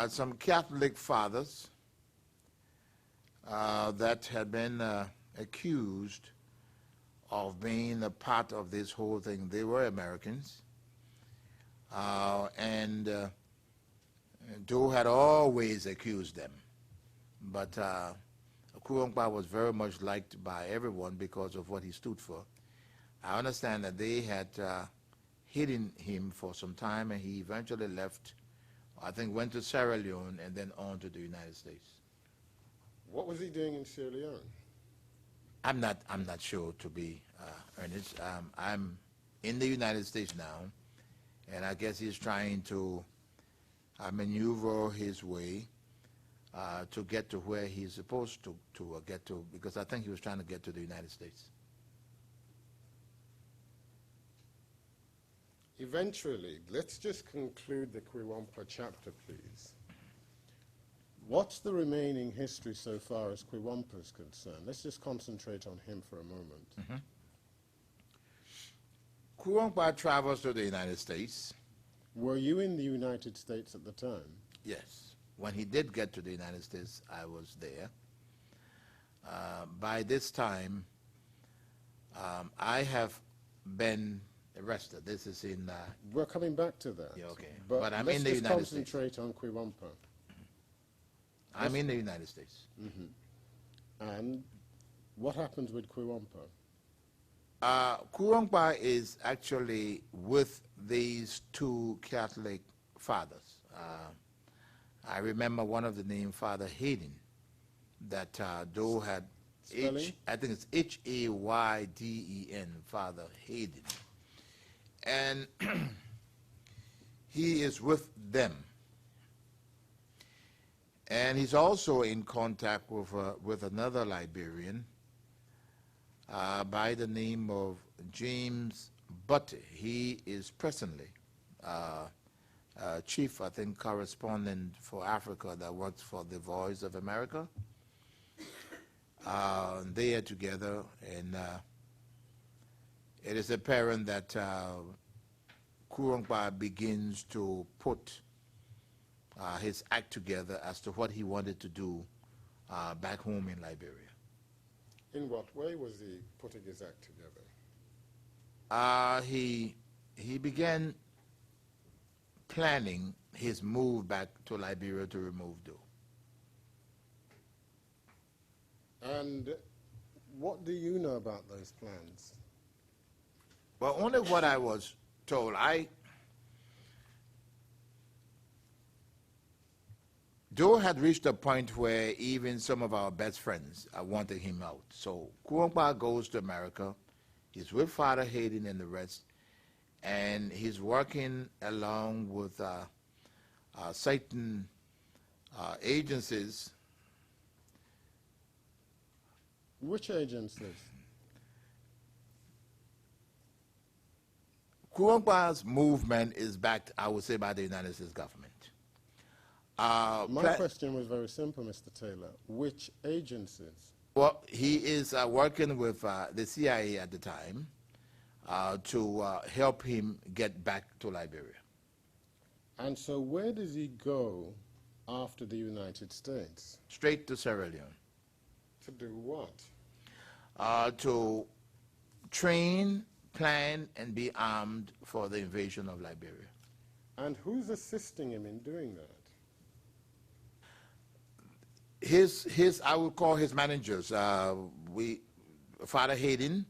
some Catholic fathers that had been accused of being a part of this whole thing. They were Americans, and Doe had always accused them. But Quiwampa was very much liked by everyone because of what he stood for. I understand that they had hidden him for some time, and he eventually left, I think went to Sierra Leone and then on to the United States. What was he doing in Sierra Leone? I'm not sure, to be earnest. I'm in the United States now, and I guess he's trying to maneuver his way to get to where he's supposed to get to, because I think he was trying to get to the United States. eventually, let's just conclude the Kwiwompa chapter, please. What's the remaining history so far as Kwiwompa is concerned? Let's just concentrate on him for a moment. Kwiwompa travels to the United States. Were you in the United States at the time? Yes. When he did get to the United States, I was there. By this time, I have been arrested. This is in... We're coming back to that. Yeah, okay. But, But I'm let's in the just United States. concentrate on Kwiwompa. I'm in the United States. And what happens with Kwiwompa? Kwiwompa is actually with these two Catholic fathers. I remember one of the name, Father Hayden, that Doe had, Spelling? I think it's Hayden, Father Hayden. And he is with them. And he's also in contact with another Liberian by the name of James Butte. He is presently chief, I think, correspondent for Africa that works for the Voice of America. They are together, and it is apparent that Kwiwompa begins to put his act together as to what he wanted to do back home in Liberia. In what way was he putting his act together? He began planning his move back to Liberia to remove Doe. And what do you know about those plans? Well, only what I was told. Doe had reached a point where even some of our best friends wanted him out. So Kwiwompa goes to America. He's with Father Hayden and the rest, and he's working along with certain agencies. Which agencies? Kwiwompa's movement is backed, I would say, by the United States government. My question was very simple, Mr. Taylor. Which agencies? Well, he is working with the CIA at the time to help him get back to Liberia. And so where does he go after the United States? Straight to Sierra Leone. To do what? To train, plan, and be armed for the invasion of Liberia. And who's assisting him in doing that? I would call his managers. Father Hayden,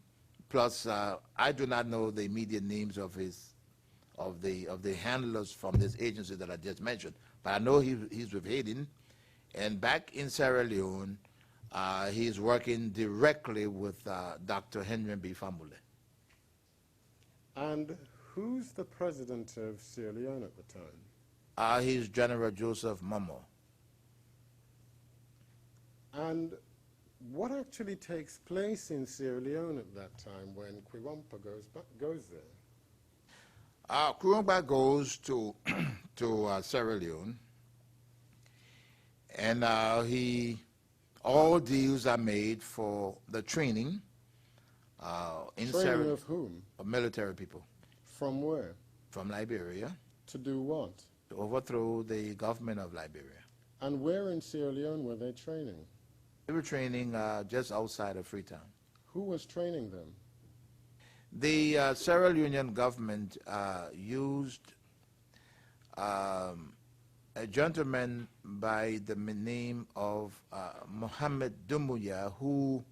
plus I do not know the immediate names of the handlers from this agency that I just mentioned, but I know he's with Hayden, and back in Sierra Leone, he's working directly with Dr. Henry B. Famule. And who's the president of Sierra Leone at the time? He's General Joseph Momo. And what actually takes place in Sierra Leone at that time when Kwiwompa goes there? Kwiwompa goes to Sierra Leone, and all deals are made for the training in Training of whom? Of military people. From where? From Liberia. To do what? To overthrow the government of Liberia. And where in Sierra Leone were they training? They were training just outside of Freetown. Who was training them? The Sierra Leonean government used a gentleman by the name of Mohammed Doumbouya, who,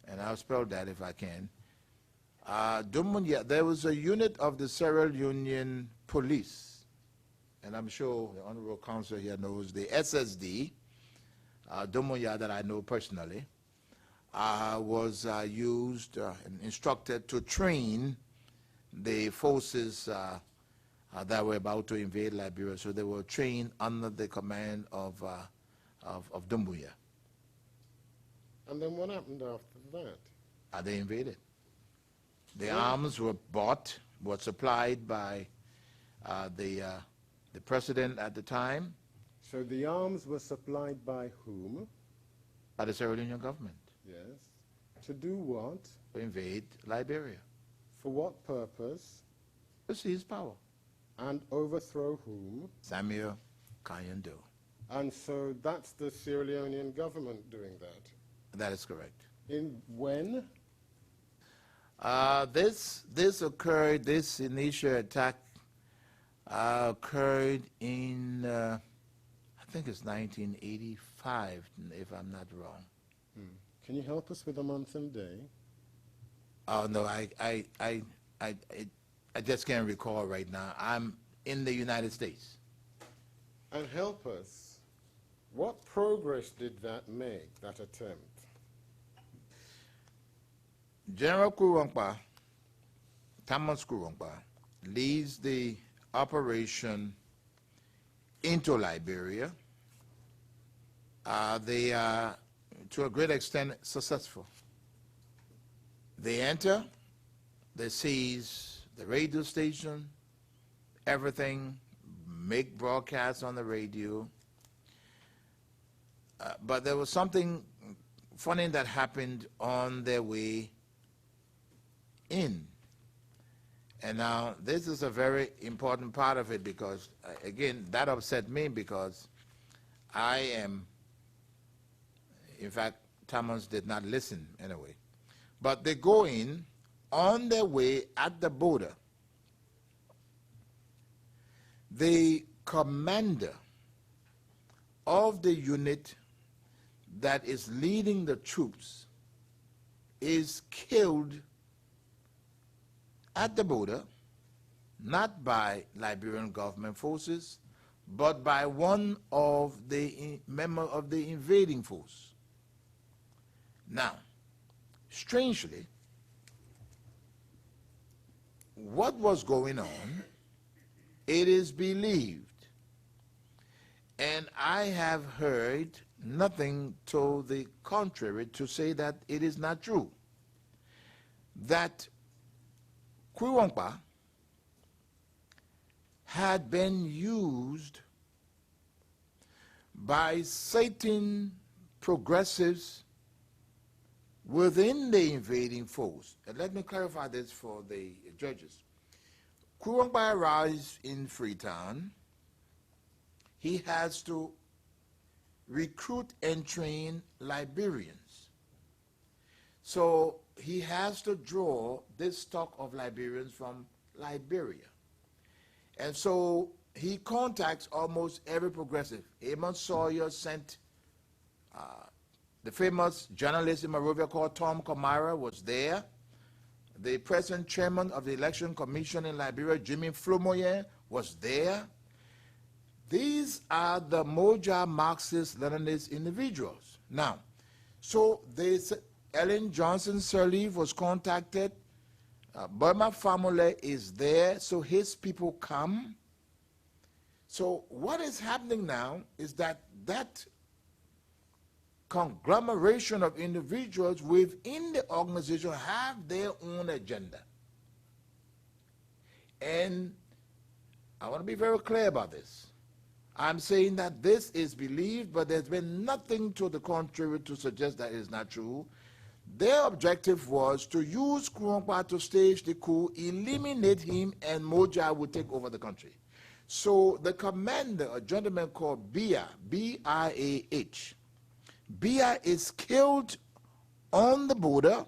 and I'll spell that if I can, Doumbouya, there was a unit of the Sierra Leonean police, and I'm sure the Honorable Counsel here knows the SSD, Doumbouya that I know personally, was used and instructed to train the forces that were about to invade Liberia. So they were trained under the command of Doumbouya. And then what happened after that? They invaded. The arms were bought was supplied by the president at the time, So the arms were supplied by whom? by the Sierra Leonean government, Yes. To do what? to invade Liberia, For what purpose? to seize power. And overthrow whom? Samuel Kayando. And so that's the Sierra Leonean government doing that. That is correct. In when? This occurred, this initial attack occurred in, I think it's 1985, if I'm not wrong. Can you help us with a month and day? Oh, no, I just can't recall right now. I'm in the United States. And help us, what progress did that make, that attempt? General Kurongpa, Thomas Kurongpa, leads the operation into Liberia. They are, to a great extent, successful. They enter, they seize the radio station, everything, make broadcasts on the radio. But there was something funny that happened on their way in. And now this is a very important part of it because, again, that upset me because I am, in fact, Thomas did not listen anyway. But they go in on their way at the border. The commander of the unit that is leading the troops is killed at the border, not by Liberian government forces, but by one of the members of the invading force. Now, strangely, what was going on, it is believed, and I have heard nothing to the contrary to say that it is not true, that Kurongpa had been used by certain progressives within the invading force. And let me clarify this for the judges. Kurongpa arrives in Freetown. He has to recruit and train Liberians. So he has to draw this stock of Liberians from Liberia. And so he contacts almost every progressive. Amos Sawyer sent the famous journalist in Monrovia called Tom Kamara was there. The present chairman of the Election Commission in Liberia, Jimmy Flomoyen, was there. These are the Moja Marxist Leninist individuals. Now, so Ellen Johnson Sirleaf was contacted. Burma Family is there, so his people come. So what is happening now is that conglomeration of individuals within the organization have their own agenda. And I want to be very clear about this. I'm saying that this is believed, but there's been nothing to the contrary to suggest that it is not true. Their objective was to use Kurongpa to stage the coup, eliminate him, and Moja would take over the country. So the commander, a gentleman called Bia, B-I-A-H, Bia is killed on the border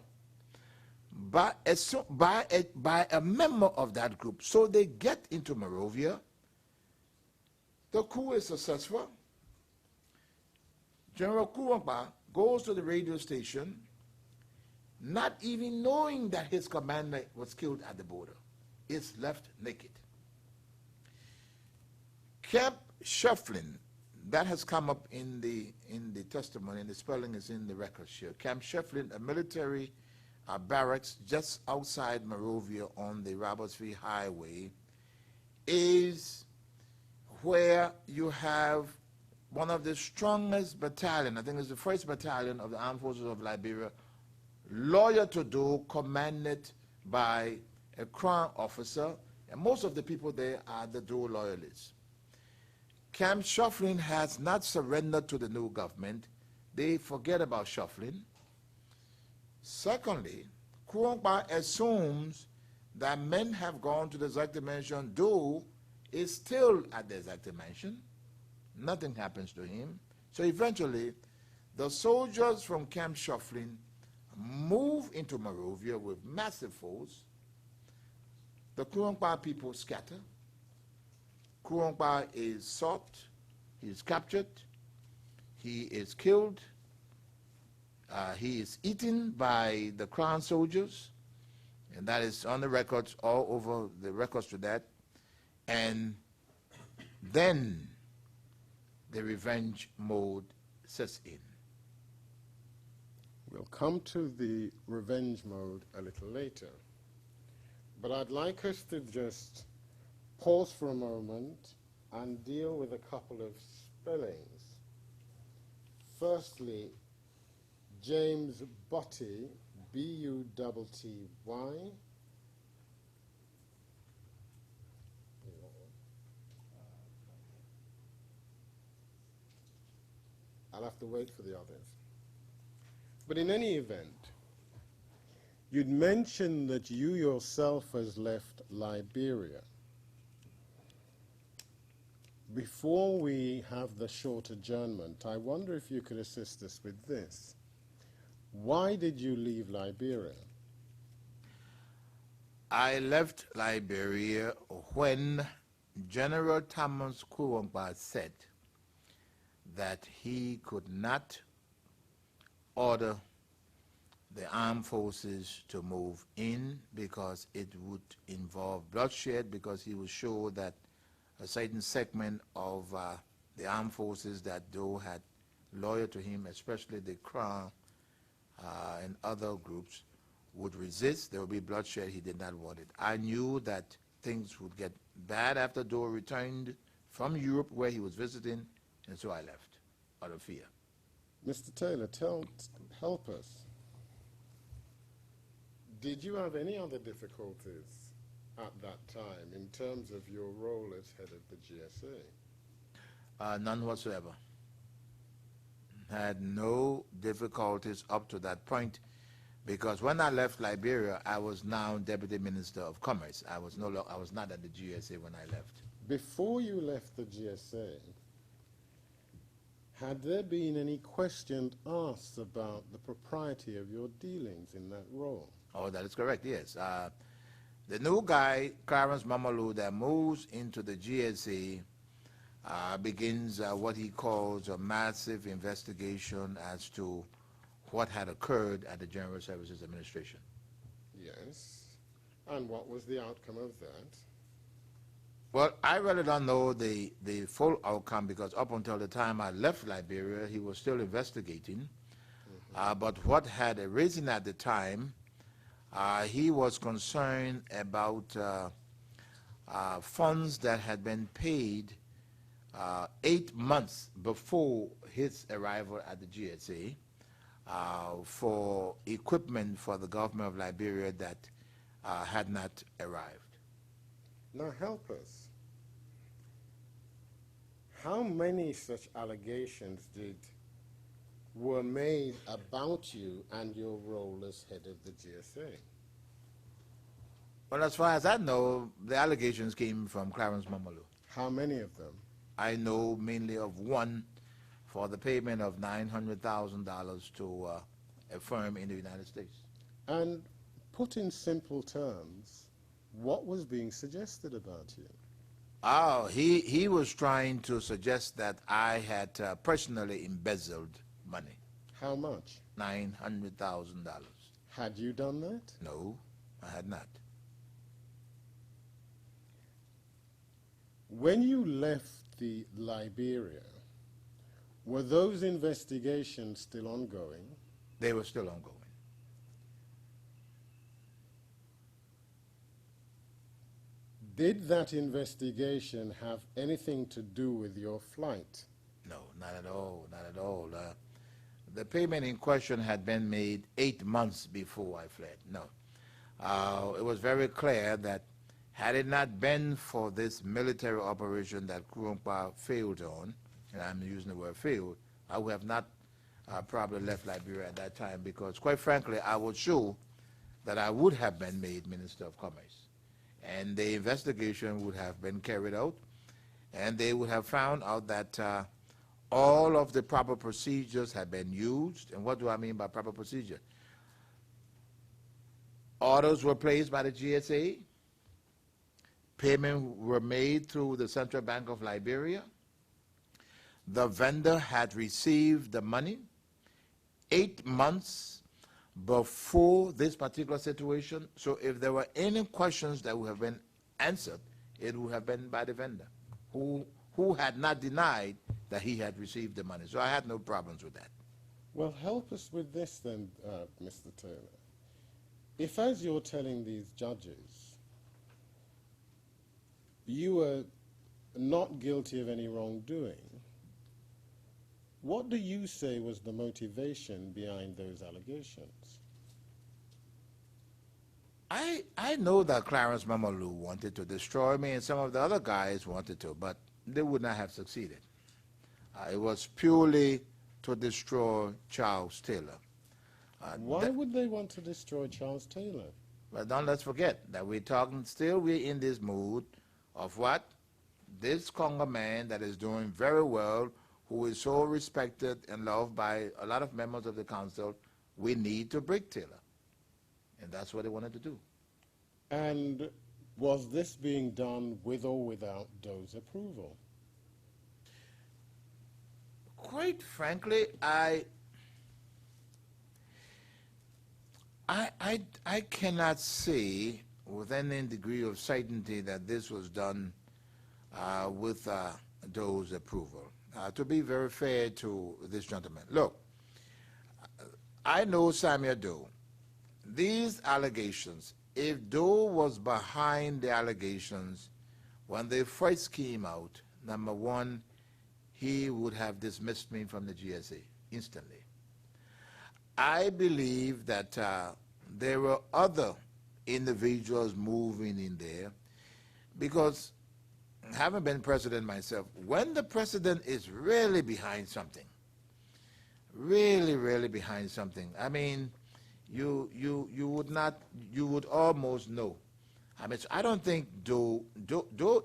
by a member of that group. So they get into Monrovia. The coup is successful. General Kurongpa goes to the radio station, not even knowing that his commander was killed at the border. Is left naked. Camp Shefflin, that has come up in the testimony, and the spelling is in the records here. Camp Shefflin, a military barracks just outside Monrovia on the Robertsville Highway, is where you have one of the strongest battalion, I think it's the 1st Battalion of the Armed Forces of Liberia, loyal to do, commanded by a Crown officer, and most of the people there are the Dole loyalists. Camp Shuffling has not surrendered to the new government. They forget about shuffling. Secondly, Courtenay assumes that men have gone to the executive mansion. Dole is still at the executive mansion. Nothing happens to him. So eventually, the soldiers from Camp Shuffling move into Monrovia with massive force. The Courtenay people scatter. Courtenay is sought, he is captured, he is killed, he is eaten by the Crown soldiers, and that is on the records, all over the records to that. And then the revenge mode sets in. We'll come to the revenge mode a little later. But I'd like us to just pause for a moment and deal with a couple of spellings. Firstly, James Butty, B-U-T-T-Y. I'll have to wait for the others. But in any event, you'd mentioned that you yourself has left Liberia. Before we have the short adjournment, I wonder if you could assist us with this. Why did you leave Liberia? I left Liberia when General Thomas Courtenay said that he could not order the armed forces to move in because it would involve bloodshed, because he was sure that a certain segment of the armed forces that Doe had loyal to him, especially the Crown and other groups, would resist. There would be bloodshed. He did not want it. I knew that things would get bad after Doe returned from Europe, where he was visiting, and so I left out of fear. Mr. Taylor, help us. Did you have any other difficulties at that time in terms of your role as head of the GSA? None whatsoever. Had no difficulties up to that point, because when I left Liberia, I was now Deputy Minister of Commerce. I was not at the GSA when I left. Before you left the GSA, had there been any questions asked about the propriety of your dealings in that role? Oh, that is correct, yes. The new guy, Clarence Mamadou, that moves into the GSA begins what he calls a massive investigation as to what had occurred at the General Services Administration. Yes. And what was the outcome of that? Well, I really don't know the full outcome, because up until the time I left Liberia, he was still investigating. But what had arisen at the time, he was concerned about funds that had been paid 8 months before his arrival at the GSA for equipment for the government of Liberia that had not arrived. Now help us. How many such allegations were made about you and your role as head of the GSA? Well, as far as I know, the allegations came from Clarence Mamadou. How many of them? I know mainly of one for the payment of $900,000 to a firm in the United States. And put in simple terms, what was being suggested about you? Oh, he was trying to suggest that I had personally embezzled money. How much? $900,000. Had you done that? No, I had not. When you left the Liberia, were those investigations still ongoing? They were still ongoing. Did that investigation have anything to do with your flight? No, not at all, not at all. The payment in question had been made 8 months before I fled. No. it was very clear that had it not been for this military operation that Kurumpa failed on, and I'm using the word failed, I would have not probably left Liberia at that time, because quite frankly, I was sure that I would have been made Minister of Commerce. And the investigation would have been carried out, and they would have found out that all of the proper procedures had been used. And what do I mean by proper procedure? Orders were placed by the GSA, payments were made through the Central Bank of Liberia, the vendor had received the money 8 months before this particular situation. So if there were any questions that would have been answered, it would have been by the vendor, who had not denied that he had received the money. So I had no problems with that. Well, help us with this then, Mr. Taylor. If, as you're telling these judges, you were not guilty of any wrongdoing, what do you say was the motivation behind those allegations? I know that Clarence Mamadou wanted to destroy me, and some of the other guys wanted to, but they would not have succeeded. It was purely to destroy Charles Taylor. Why would they want to destroy Charles Taylor? Well, don't let's forget that we're in this mood of what? This Congo man that is doing very well, who is so respected and loved by a lot of members of the council, we need to break Taylor. And that's what they wanted to do. And was this being done with or without Doe's approval? Quite frankly, I cannot say with any degree of certainty that this was done with Doe's approval. To be very fair to this gentleman, look, I know Samuel Doe. These allegations, if Doe was behind the allegations when they first came out, number one, he would have dismissed me from the GSA instantly. I believe that there were other individuals moving in there, because having been president myself, when the president is really behind something, really behind something, I mean, you would almost know. I mean, so I don't think Doe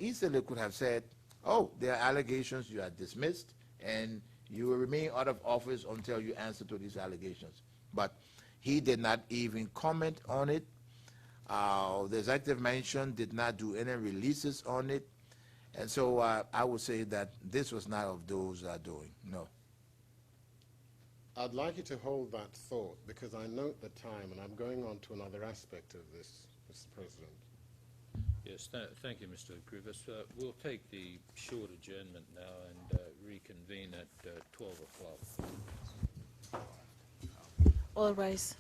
easily could have said, oh, there are allegations, you are dismissed, and you will remain out of office until you answer to these allegations. But he did not even comment on it. The executive mansion did not do any releases on it. And so I would say that this was not of Doe's doing, no. I'd like you to hold that thought, because I note the time, and I'm going on to another aspect of this, Mr. President. Yes, thank you, Mr. Griffiths. We'll take the short adjournment now and reconvene at 12 o'clock. All rise.